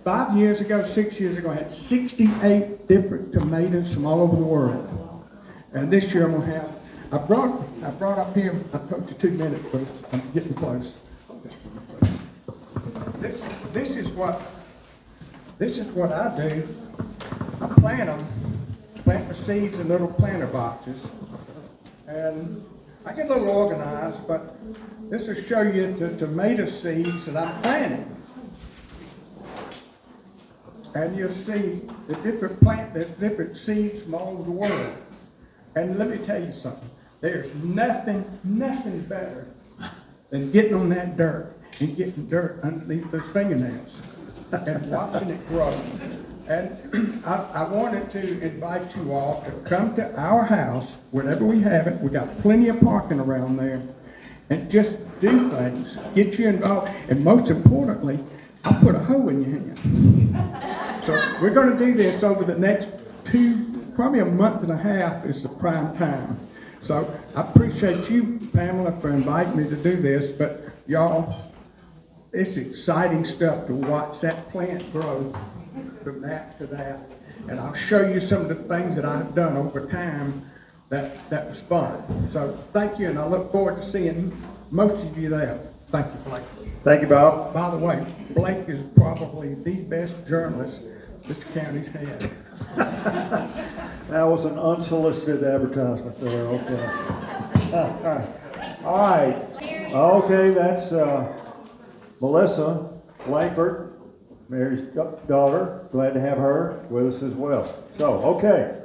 5 years ago, 6 years ago, I had 68 different tomatoes from all over the world. And this year I'm gonna have, I brought up here, I took you 2 minutes, but I'm getting close. This is what I do. I plant the seeds in little planter boxes, and I get a little organized, but this will show you the tomato seeds that I planted. And you'll see the different seeds from all over the world. And let me tell you something, there's nothing better than getting on that dirt and getting dirt underneath those fingernails and watching it grow. And I wanted to invite you all to come to our house whenever we have it. We got plenty of parking around there, and just do things, get you involved, and most importantly, I'll put a hoe in your hand. So we're going to do this over the next probably a month and a half is the prime time. So I appreciate you, Pamela, for inviting me to do this, but y'all, it's exciting stuff to watch that plant grow from that to that. And I'll show you some of the things that I've done over time that was fun. So thank you, and I look forward to seeing most of you there. Thank you, Blake. Thank you, Bob. By the way, Blake is probably the best journalist this county's had. That was an unsolicited advertisement there, okay. All right. Okay, that's Melissa Langford, Mary's daughter. Glad to have her with us as well. So, okay.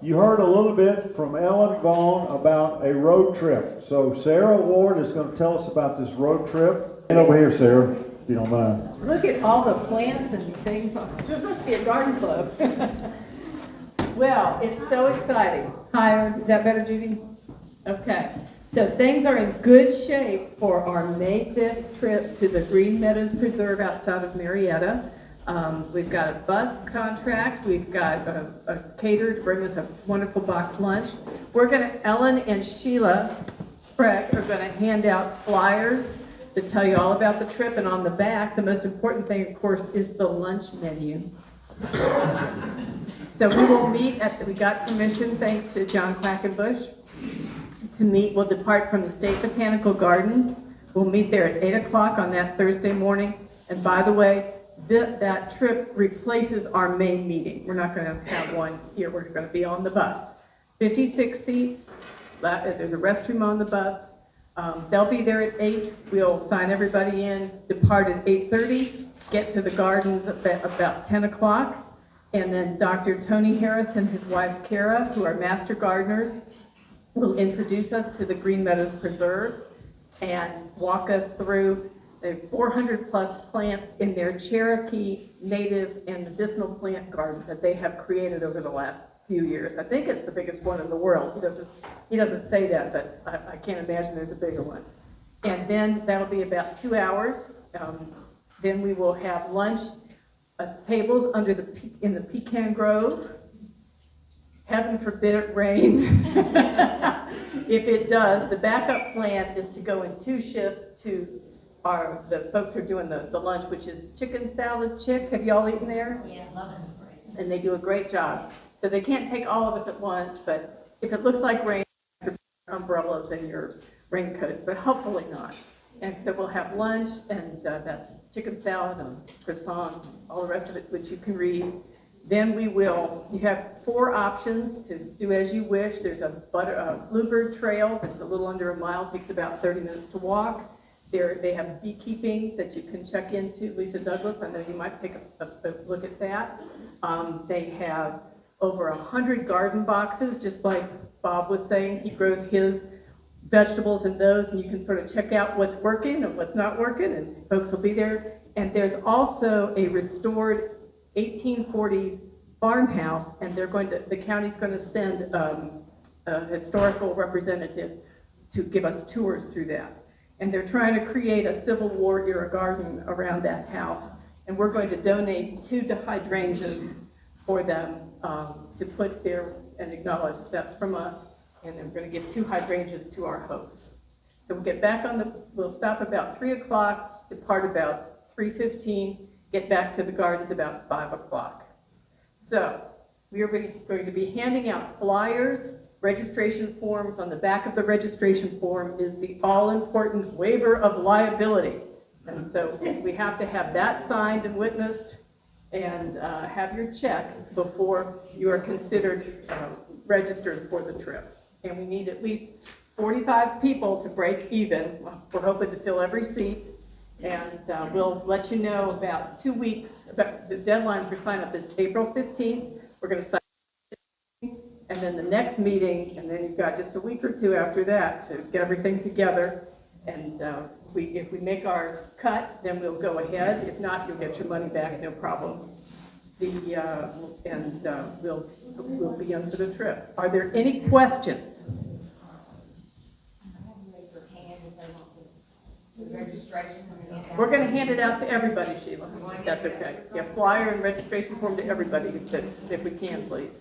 You heard a little bit from Ellen Vaughn about a road trip. So Sarah Ward is going to tell us about this road trip. And over here, Sarah, if you don't mind. Look at all the plants and things. There must be a garden club. Well, it's so exciting. Higher, is that better, Judy? Okay. So things are in good shape for our May 5th trip to the Green Meadows Preserve outside of Marietta. We've got a bus contract. We've got a caterer to bring us a wonderful box lunch. Ellen and Sheila Freck are gonna hand out flyers to tell you all about the trip, and on the back, the most important thing, of course, is the lunch menu. So we will meet we got permission, thanks to John Quackenbush, to meet. We'll depart from the State Botanical Garden. We'll meet there at 8 o'clock on that Thursday morning. And by the way, that trip replaces our main meeting. We're not gonna have one here, we're gonna be on the bus. 56 seats, there's a restroom on the bus. They'll be there at 8, we'll sign everybody in, depart at 8:30, get to the gardens about 10 o'clock. And then Dr. Tony Harris and his wife Kara, who are master gardeners, will introduce us to the Green Meadows Preserve and walk us through the 400+ plants in their Cherokee native and medicinal plant garden that they have created over the last few years. I think it's the biggest one in the world. He doesn't say that, but I can't imagine there's a bigger one. And then that'll be about 2 hours. Then we will have lunch tables under in the pecan grove. Heaven forbid it rains. If it does, the backup plan is to go in 2 shifts to the folks who are doing the lunch, which is chicken salad chick. Have y'all eaten there? Yeah, love it. And they do a great job. So they can't take all of us at once, but if it looks like rain, your umbrellas and your raincoats, but hopefully not. And so we'll have lunch, and that's chicken salad and croissant, all the rest of it, which you can read. Then you have 4 options to do as you wish. There's a bluebird trail that's a little under a mile, takes about 30 minutes to walk. They have beekeeping that you can check into. Lisa Douglas, I know you might take a look at that. They have over 100 garden boxes, just like Bob was saying. He grows his vegetables in those, and you can sort of check out what's working and what's not working, and folks will be there. And there's also a restored 1840s farmhouse, and the county's going to send a historical representative to give us tours through that. And they're trying to create a Civil War era garden around that house. And we're going to donate 2 hydrangeas for them to put there and acknowledge that's from us. And then we're going to give 2 hydrangeas to our hosts. So we'll get back we'll stop about 3 o'clock, depart about 3:15, get back to the gardens about 5 o'clock. So we are going to be handing out flyers, registration forms. On the back of the registration form is the all-important waiver of liability. And so we have to have that signed and witnessed and have your check before you are considered registered for the trip. And we need at least 45 people to break even. We're hoping to fill every seat. And we'll let you know about 2 weeks. The deadline for sign up is April 15th. We're going to sign up, and then the next meeting, and then you've got just a week or 2 after that to get everything together. And if we make our cut, then we'll go ahead. If not, you'll get your money back, no problem. We'll be on for the trip. Are there any questions? We're going to hand it out to everybody, Sheila. That's okay. Yeah, flyer and registration form to everybody, if we can, please.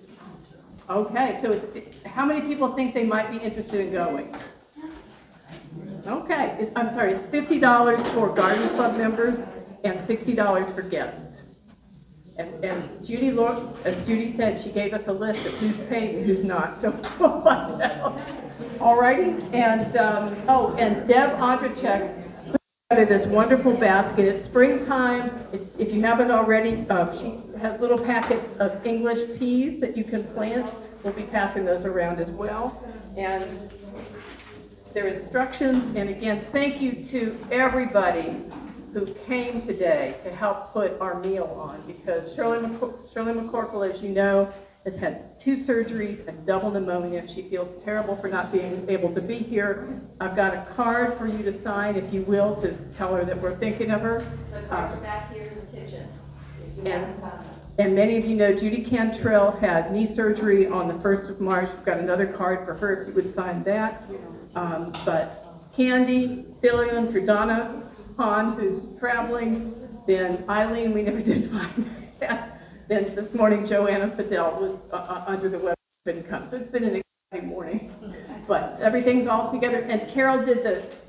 Okay, so how many people think they might be interested in going? Okay, I'm sorry, it's $50 for Garden Club members and $60 for guests. And Judy, as Judy said, she gave us a list of who's paid and who's not, so we'll find out. All righty, and Deb Ondrachek put together this wonderful basket. It's springtime. If you haven't already, she has little packets of English peas that you can plant. We'll be passing those around as well. And their instructions, and again, thank you to everybody who came today to help put our meal on, because Shirley McCorkle, as you know, has had 2 surgeries and double pneumonia. She feels terrible for not being able to be here. I've got a card for you to sign, if you will, to tell her that we're thinking of her. The cards are back here in the kitchen. And many of you know Judy Cantrell had knee surgery on the 1st of March. We've got another card for her if you would sign that. But Candy, Billiam, Donna Hahn, who's traveling, then Eileen, we never did find that. Then this morning, Joanna Fidel was under the weather, couldn't come. So it's been an exciting morning. But everything's all together. And Carol did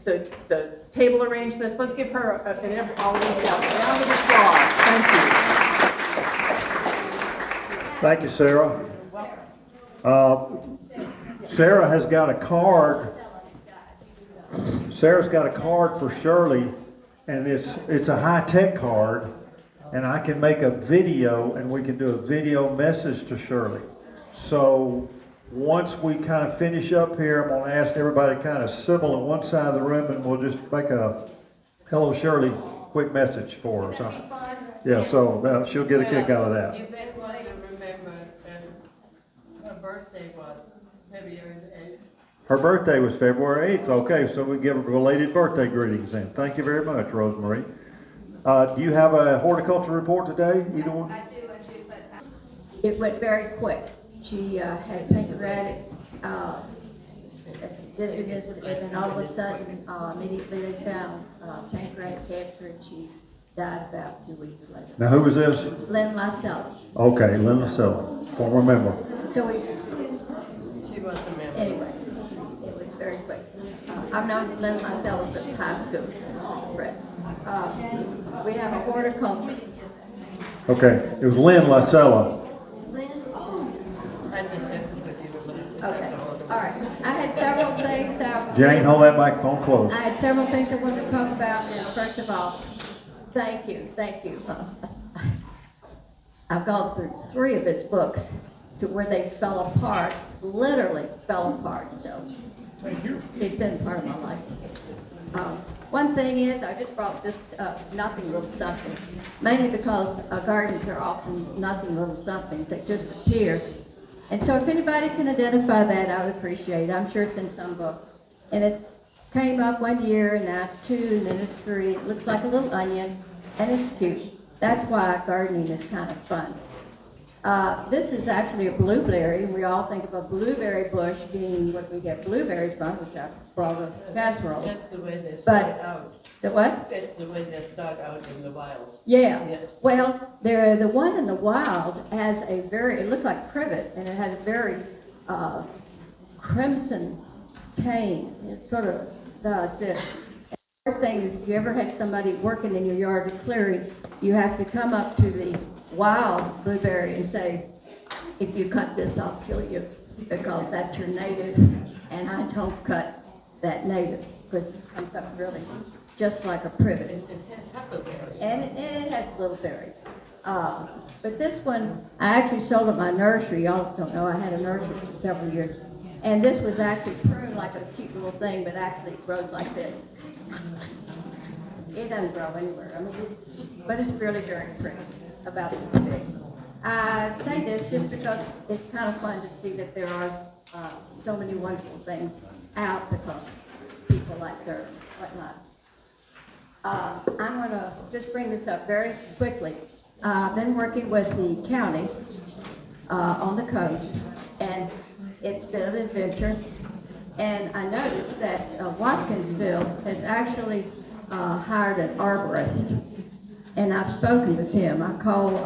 the table arrangements. Let's give her an round of applause. Thank you. Thank you, Sarah. Sarah has got a card. Sarah's got a card for Shirley, and it's a high-tech card, and I can make a video, and we can do a video message to Shirley. So once we kind of finish up here, I'm going to ask everybody to kind of assemble on one side of the room, and we'll just make a hello Shirley quick message for her or something. Yeah, so she'll get a kick out of that. You bet like to remember her birthday was February the 8th. Her birthday was February 8th. Okay, so we give her belated birthday greetings then. Thank you very much, Rosemary. Do you have a horticulture report today, either one? I do, but It went very quick. She had pancreatic, and then all of a sudden, immediately they found pancreatic cancer, and she died about 2 weeks later. Now, who was this? Lynn Lyselli. Okay, Linda Silva, former member. So we, She was a member. anyway, it was very quick. I've known Lynn Lyselli since high school, Fred. We have a horticulture. Okay, it was Lynn Lacella. I just have to put you. Okay, all right. I had several things out. Jane, hold that microphone close. I had several things I wanted to talk about, and first of all, thank you. I've gone through 3 of his books to where they fell apart, literally fell apart, so. Thank you. It's been part of my life. One thing is, I just brought this nothing little something, mainly because gardens are often nothing little something that just appear. And so if anybody can identify that, I would appreciate it. I'm sure it's in some book. And it came up one year, and now it's 2, and then it's 3. It looks like a little onion, and it's cute. That's why gardening is kind of fun. This is actually a blueberry. We all think of a blueberry bush being what we get blueberries from, which I brought a casserole. That's the way they But- start out. The what? That's the way they start out in the wild. Yeah. Yeah. Well, the one in the wild has a very, it looks like privet, and it has a very crimson cane. It sort of does this. And the first thing is, if you ever had somebody working in your yard or clearing, you have to come up to the wild blueberry and say, if you cut this, I'll kill you, because that's your native, and I don't cut that native, because it comes up really just like a privet. It has huckleberries. And it has little berries. But this one, I actually sold at my nursery. Y'all don't know, I had a nursery for several years. And this was actually pruned like a cute little thing, but actually it grows like this. It doesn't grow anywhere. I mean, but it's really very pretty, about this big. I say this just because it's kind of fun to see that there are so many wonderful things out because people like dirt and whatnot. I'm going to just bring this up very quickly. I've been working with the county on the coast, and it's been an adventure. And I noticed that Watkinsville has actually hired an arborist, and I've spoken with him. I called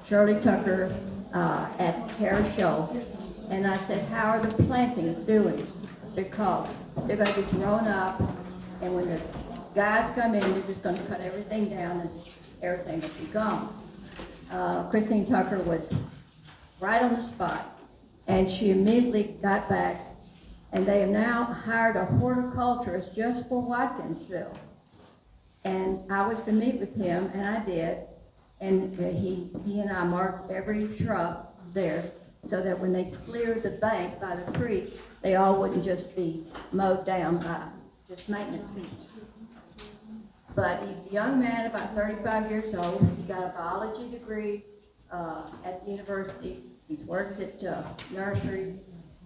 Shirley Tucker at Harris Show, and I said, how are the plantings doing? Because they're going to be grown up, and when the guys come in, they're just going to cut everything down, and everything will be gone. Christine Tucker was right on the spot, and she immediately got back, and they have now hired a horticulturist just for Watkinsville. And I was to meet with him, and I did, and he and I marked every shrub there, so that when they cleared the bank by the creek, they all wouldn't just be mowed down by just maintenance people. But he's a young man, about 35 years old. He's got a biology degree at the university. He's worked at nurseries,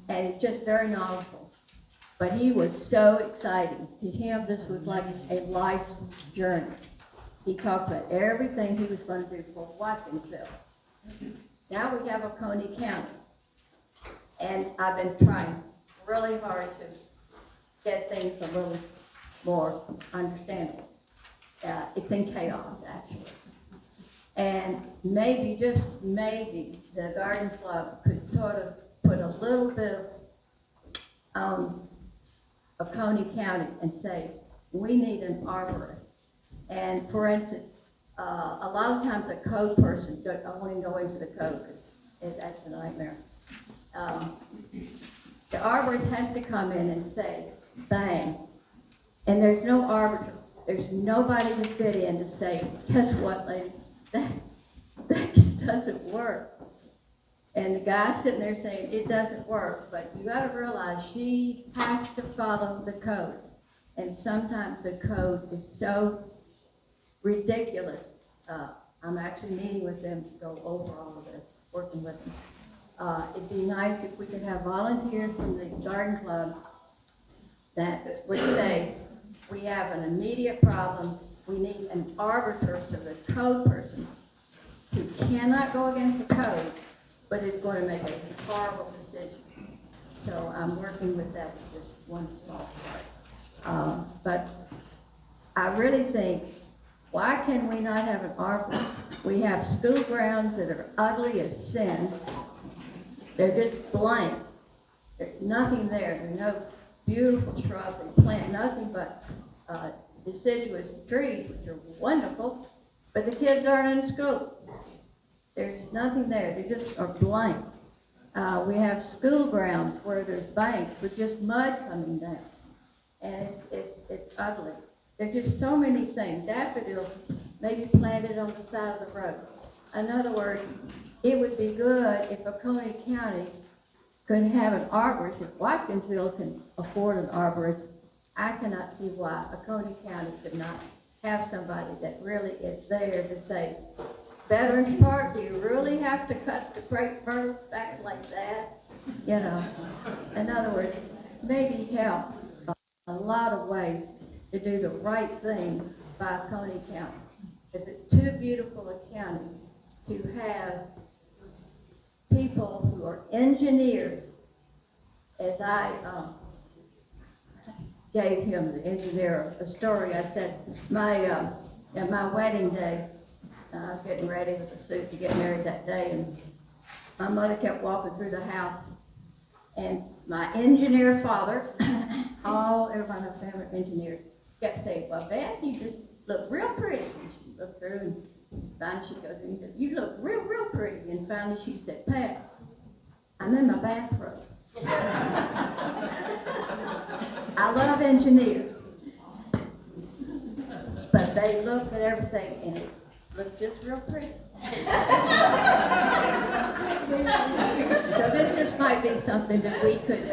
and he's just very knowledgeable. But he was so exciting. To him, this was like a life journey. He talked about everything he was going to do for Watkinsville. Now we have Oconee County, and I've been trying really hard to get things a little more understandable. It's in chaos, actually. And maybe, just maybe, the garden club could sort of put a little bit of Oconee County and say, we need an arborist. And for instance, a lot of times a code person, I won't even go into the code, because that's a nightmare. The arborist has to come in and say, bang. And there's no arbiter. There's nobody to fit in to say, guess what, lady? That just doesn't work. And the guy's sitting there saying, it doesn't work, but you gotta realize she has to follow the code. And sometimes the code is so ridiculous. I'm actually meeting with them to go over all of this, working with them. It'd be nice if we could have volunteers from the garden club that would say, we have an immediate problem, we need an arbiter, so the code person who cannot go against the code, but is going to make a horrible decision. So I'm working with that with just one small part. But I really think Why can we not have an arbor? We have school grounds that are ugly as sin. They're just blank. There's nothing there. There's no beautiful shrubs and plant, nothing but deciduous trees, which are wonderful, but the kids aren't in school. There's nothing there. They just are blank. We have school grounds where there's banks with just mud coming down, and it's ugly. There's just so many things. Daffodils may be planted on the side of the road. In other words, it would be good if Oconee County could have an arborist. If Watkinsville can afford an arborist, I cannot see why Oconee County could not have somebody that really is there to say, Veterans Park, do you really have to cut the crepe myrtles back like that? You know, in other words, maybe help a lot of ways to do the right thing by Oconee County. Because it's too beautiful a county to have people who are engineers, as I gave him, the engineer, a story. I said, at my wedding day, I was getting ready with a suit to get married that day, and my mother kept walking through the house, and my engineer father, everyone in the family are engineers, kept saying, well, Beth, you just look real pretty. And she looked through, and finally she goes in and says, you look real, real pretty. And finally she said, Pat, I'm in my bathrobe. I love engineers, but they look at everything and it looks just real pretty. So this just might be something that we could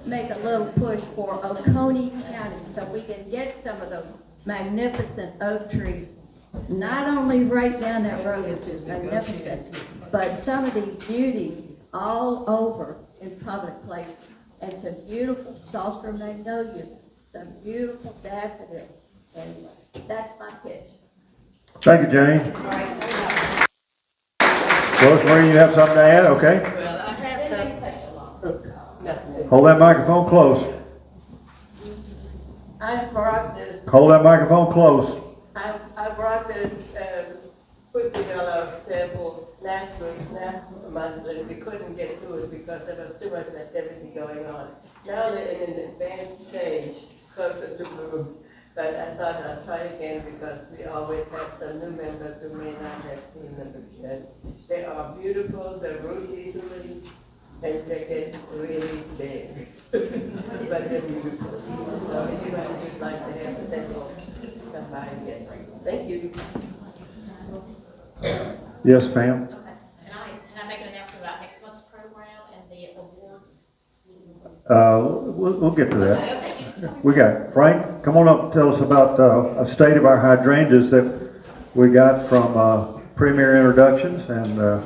make a little push for Oconee County, so we can get some of those magnificent oak trees, not only right down that road, which is magnificent, but some of these beauties all over in public places, and some beautiful saucer magnolias, some beautiful daffodils. Anyway, that's my pitch. Thank you, Jane. Rosemary, you have something to add, okay? Well, I have some, Hold that microphone close. I brought this, Hold that microphone close. I brought this, food development sample last month, and we couldn't get to it because there was too much activity going on. Now they're in an advanced stage, closer to group, but I thought I'd try again because we always have some new members who may not have seen them yet. They are beautiful, they root easily, and they get really big. But they're beautiful. So anybody who'd like to have a sample, come by and get them. Thank you. Yes, ma'am. Okay, can I make an announcement about next month's program and the awards? We'll get to that. We got Frank, come on up and tell us about a state of our hydrangeas that we got from Premier Introductions. And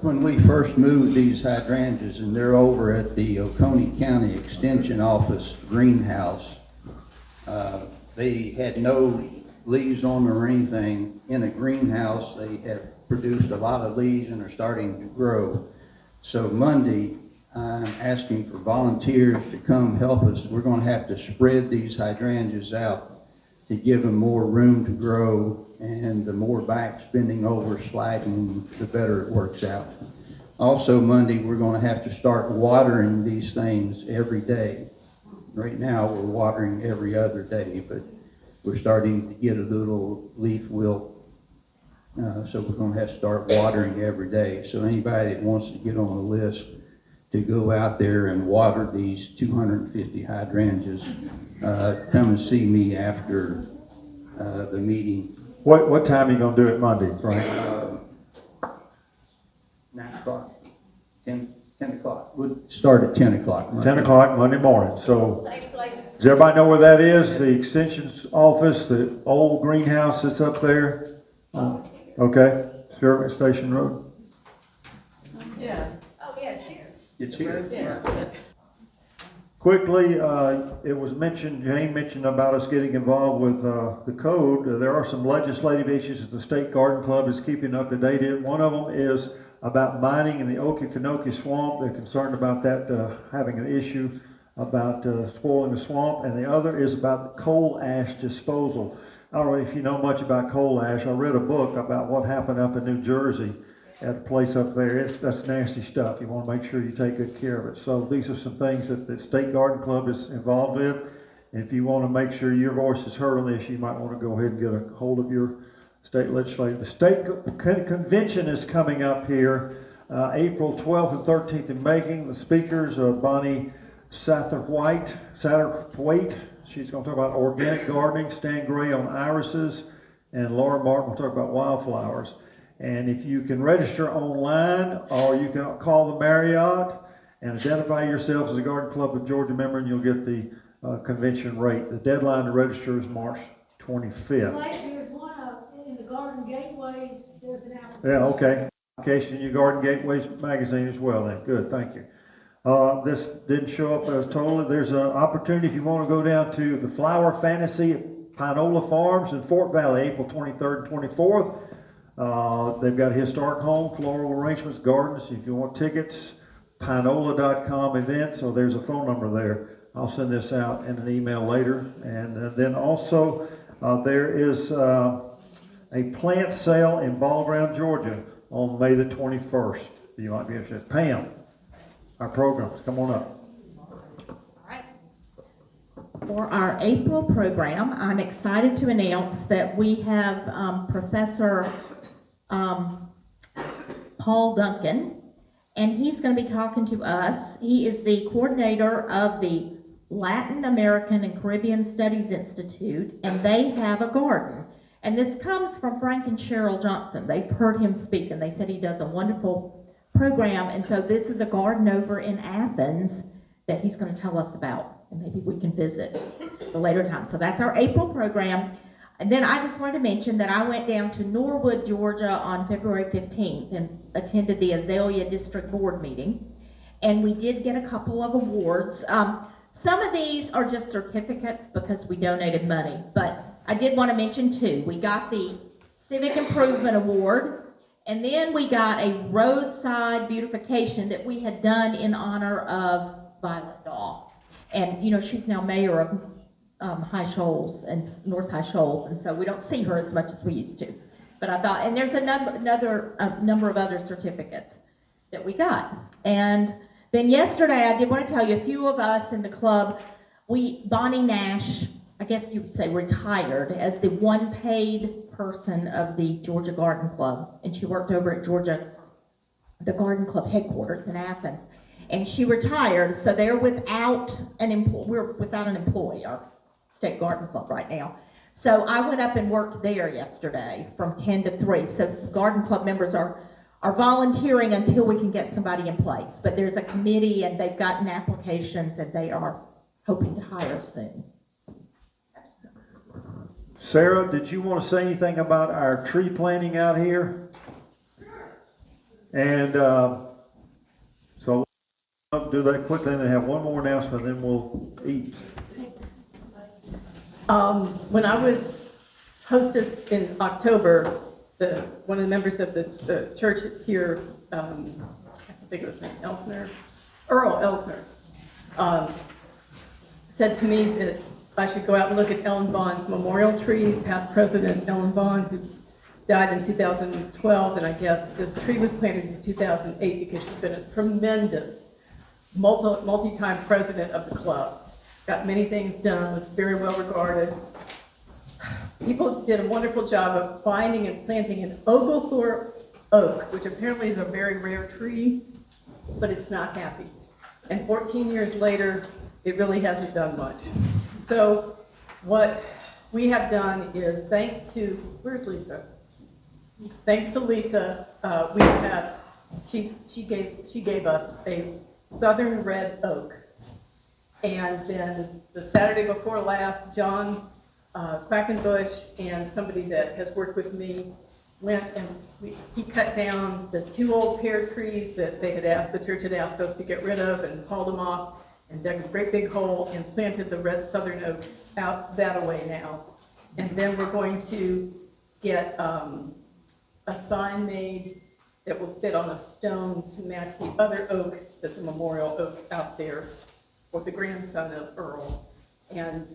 when we first moved these hydrangeas, and they're over at the Oconee County Extension Office greenhouse, they had no leaves on them or anything. In a greenhouse, they have produced a lot of leaves and are starting to grow. So Monday, I'm asking for volunteers to come help us. We're going to have to spread these hydrangeas out to give them more room to grow, and the more backs bending over, sliding, the better it works out. Also Monday, we're going to have to start watering these things every day. Right now, we're watering every other day, but we're starting to get a little leaf wilt. So we're going to have to start watering every day. So anybody that wants to get on the list to go out there and water these 250 hydrangeas, come and see me after the meeting. what time are you going to do it Monday, Frank? 9 o'clock, 10 o'clock. We'll start at 10 o'clock. Monday. 10 o'clock Monday morning. So Safe place. does everybody know where that is? The Extension's office, the old greenhouse that's up there? Okay, Sherman Station Road. Yeah. Oh, yeah, it's here. It's here. Yeah. Quickly, it was mentioned, Jane mentioned about us getting involved with the code. There are some legislative issues that the State Garden Club is keeping up to date. One of them is about mining in the Okefenokee Swamp. They're concerned about that having an issue. about spoiling the swamp, and the other is about coal ash disposal. I don't know if you know much about coal ash. I read a book about what happened up in New Jersey at a place up there. That's nasty stuff. You want to make sure you take good care of it. So these are some things that the State Garden Club is involved with. And if you want to make sure your voice is heard on this, you might want to go ahead and get a hold of your state legislature. The state convention is coming up here April 12th and 13th in Macon. The speakers are Bonnie Satterthwaite. She's going to talk about organic gardening. Stan Gray on irises, and Laura Martin will talk about wildflowers. And if you can register online, or you can call the Marriott and identify yourself as a Garden Club of Georgia member, and you'll get the convention rate. The deadline to register is March 25th. There's one in the Garden Gateways, there's an application. Yeah, okay. Application in your Garden Gateways magazine as well then. Good, thank you. This didn't show up as totally. There's an opportunity if you want to go down to the Flower Fantasy at Pinola Farms in Fort Valley, April 23rd and 24th. They've got a historic home, floral arrangements, gardens. If you want tickets, pinola.com events, so there's a phone number there. I'll send this out in an email later. And then also there is a plant sale in Ball Ground, Georgia on May the 21st. You might be interested. Pam, our programs, come on up. For our April program, I'm excited to announce that we have Professor Paul Duncan, and he's going to be talking to us. He is the coordinator of the Latin American and Caribbean Studies Institute, and they have a garden. And this comes from Frank and Cheryl Johnson. They've heard him speak, and they said he does a wonderful program. And so this is a garden over in Athens that he's going to tell us about, and maybe we can visit at a later time. So that's our April program. And then I just wanted to mention that I went down to Norwood, Georgia on February 15th and attended the Azalea District Board meeting. And we did get a couple of awards. Some of these are just certificates because we donated money, but I did want to mention two. We got the Civic Improvement Award, and then we got a roadside beautification that we had done in honor of Violet Daw. And, you know, she's now mayor of High Shoals and North High Shoals, and so we don't see her as much as we used to. But I thought, and there's a number of other certificates that we got. And then yesterday, I did want to tell you, a few of us in the club, Bonnie Nash, I guess you would say, retired as the one paid person of the Georgia Garden Club, and she worked over at the Garden Club headquarters in Athens. And she retired, so they're without we're without an employee, our State Garden Club right now. So I went up and worked there yesterday from 10 to 3. So Garden Club members are volunteering until we can get somebody in place. But there's a committee, and they've gotten applications, and they are hoping to hire soon. Sarah, did you want to say anything about our tree planting out here? And so I'll do that quickly, and then have one more announcement, then we'll eat. When I was hostess in October, one of the members of the church here, I think it was Earl Elsner, said to me that I should go out and look at Ellen Bond's memorial tree. Past President Ellen Bond, who died in 2012, and I guess this tree was planted in 2008 because she's been a tremendous multi-time president of the club. Got many things done, was very well regarded. People did a wonderful job of finding and planting an Oglethorpe oak, which apparently is a very rare tree, but it's not happy. And 14 years later, it really hasn't done much. So what we have done is, thanks to, where's Lisa? Thanks to Lisa, she gave us a southern red oak. And then the Saturday before last, John Quackenbush and somebody that has worked with me went and he cut down the 2 old pear trees that the church had asked us to get rid of, and hauled them off and dug a great big hole and planted the red southern oak out that away now. And then we're going to get a sign made that will fit on a stone to match the other oak that's a memorial oak out there. for the grandson of Earl. And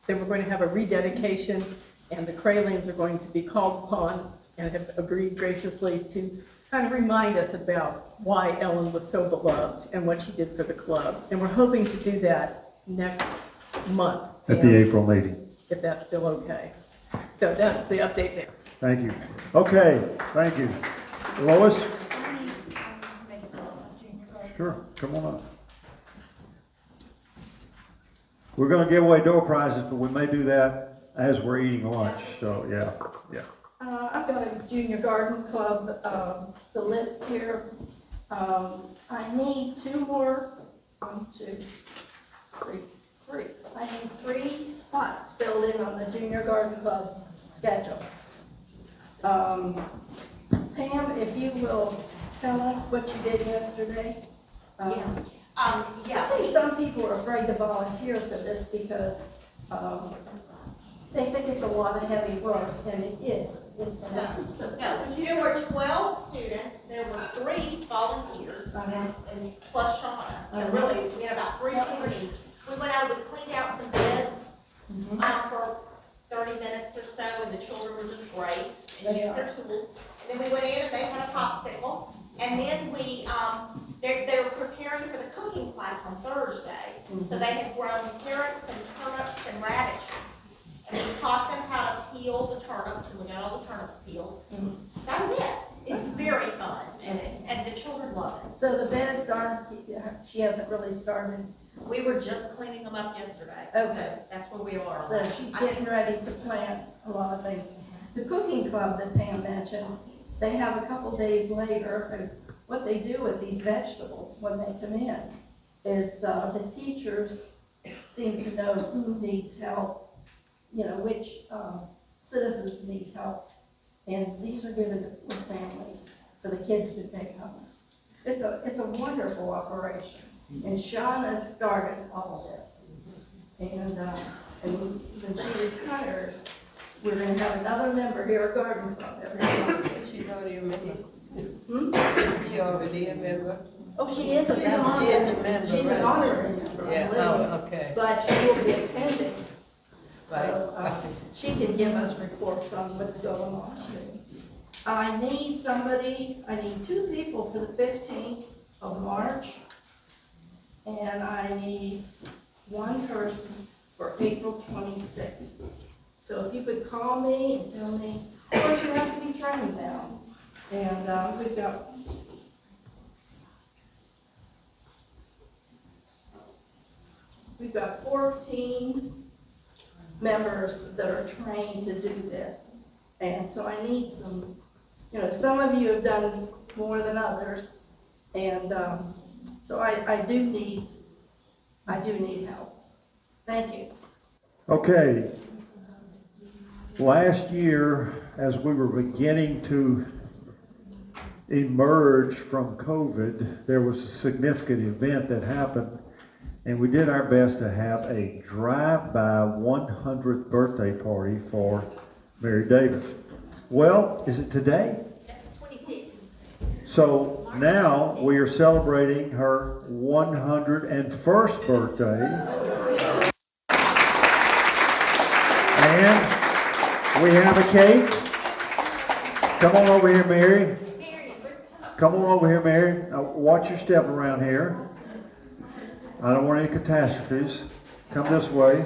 then we're going to have a rededication, and the Kraylings are going to be called upon and have agreed graciously to kind of remind us about why Ellen was so beloved and what she did for the club. And we're hoping to do that next month. At the April meeting. If that's still okay. So that's the update there. Thank you. Okay, thank you. Lois? Sure, come on up. We're gonna give away door prizes, but we may do that as we're eating lunch, so yeah. I've got a junior garden club, the list here. I need two more, 1, 2, 3. I need 3 spots filled in on the junior garden club schedule. Pam, if you will tell us what you did yesterday. I think some people are afraid to volunteer for this because, they think it's a lot of heavy work, and it is. It's a lot. No, there were 12 students, there were 3 volunteers, and plus Shauna. So really, we had about 3 children each. We went out, we cleaned out some beds for 30 minutes or so, and the children were just great and used their tools. And then we went in and they had a popsicle. And then we, they were preparing for the cooking class on Thursday. So they had grown carrots and turnips and radishes. And we taught them how to peel the turnips, and we got all the turnips peeled. That was it. It's very fun, and the children love it. So the beds aren't, she hasn't really started. We were just cleaning them up yesterday. Okay. So that's where we are. So she's getting ready to plant a lot of things. The cooking club that Pam mentioned, they have a couple days later, and what they do with these vegetables when they come in is the teachers seem to know who needs help, you know, which citizens need help. And these are given to families for the kids to take home. It's a wonderful operation. And Shauna started all of this. And when she retires, we're gonna have another member here, a garden club every month. She's already a member. She already a member. Oh, she is a member. She is a member. She's an honorary member. Yeah, oh, okay. But she will be attending. So she can give us reports on what's going on. I need 2 people for the 15th of March. And I need 1 person for April 26th. So if you could call me and tell me, of course you have to be trained now. And we've got 14 members that are trained to do this. And so I need some, some of you have done more than others. And so I do need help. Thank you. Okay. Last year, as we were beginning to emerge from COVID, there was a significant event that happened, and we did our best to have a drive-by 100th birthday party for Mary Davis. Well, is it today? 26. So now we are celebrating her 101st birthday. And we have a cake. Come on over here, Mary. Come on over here, Mary. Now, watch your step around here. I don't want any catastrophes. Come this way.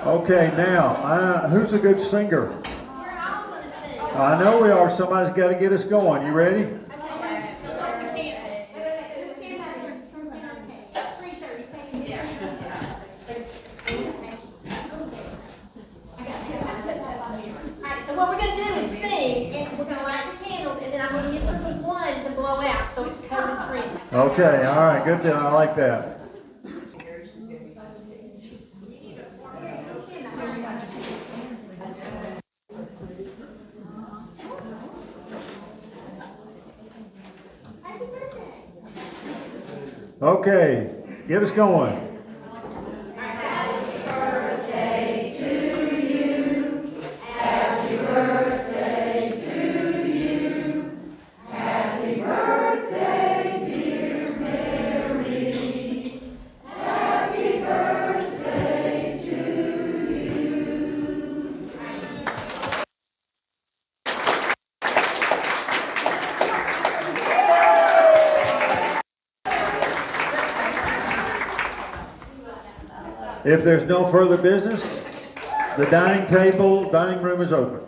Okay, now, who's a good singer? I know we are. Somebody's got to get us going. You ready? Okay, all right, good deal. I like that. Okay, get us going. Happy birthday to If there's no further business, the dining room is open.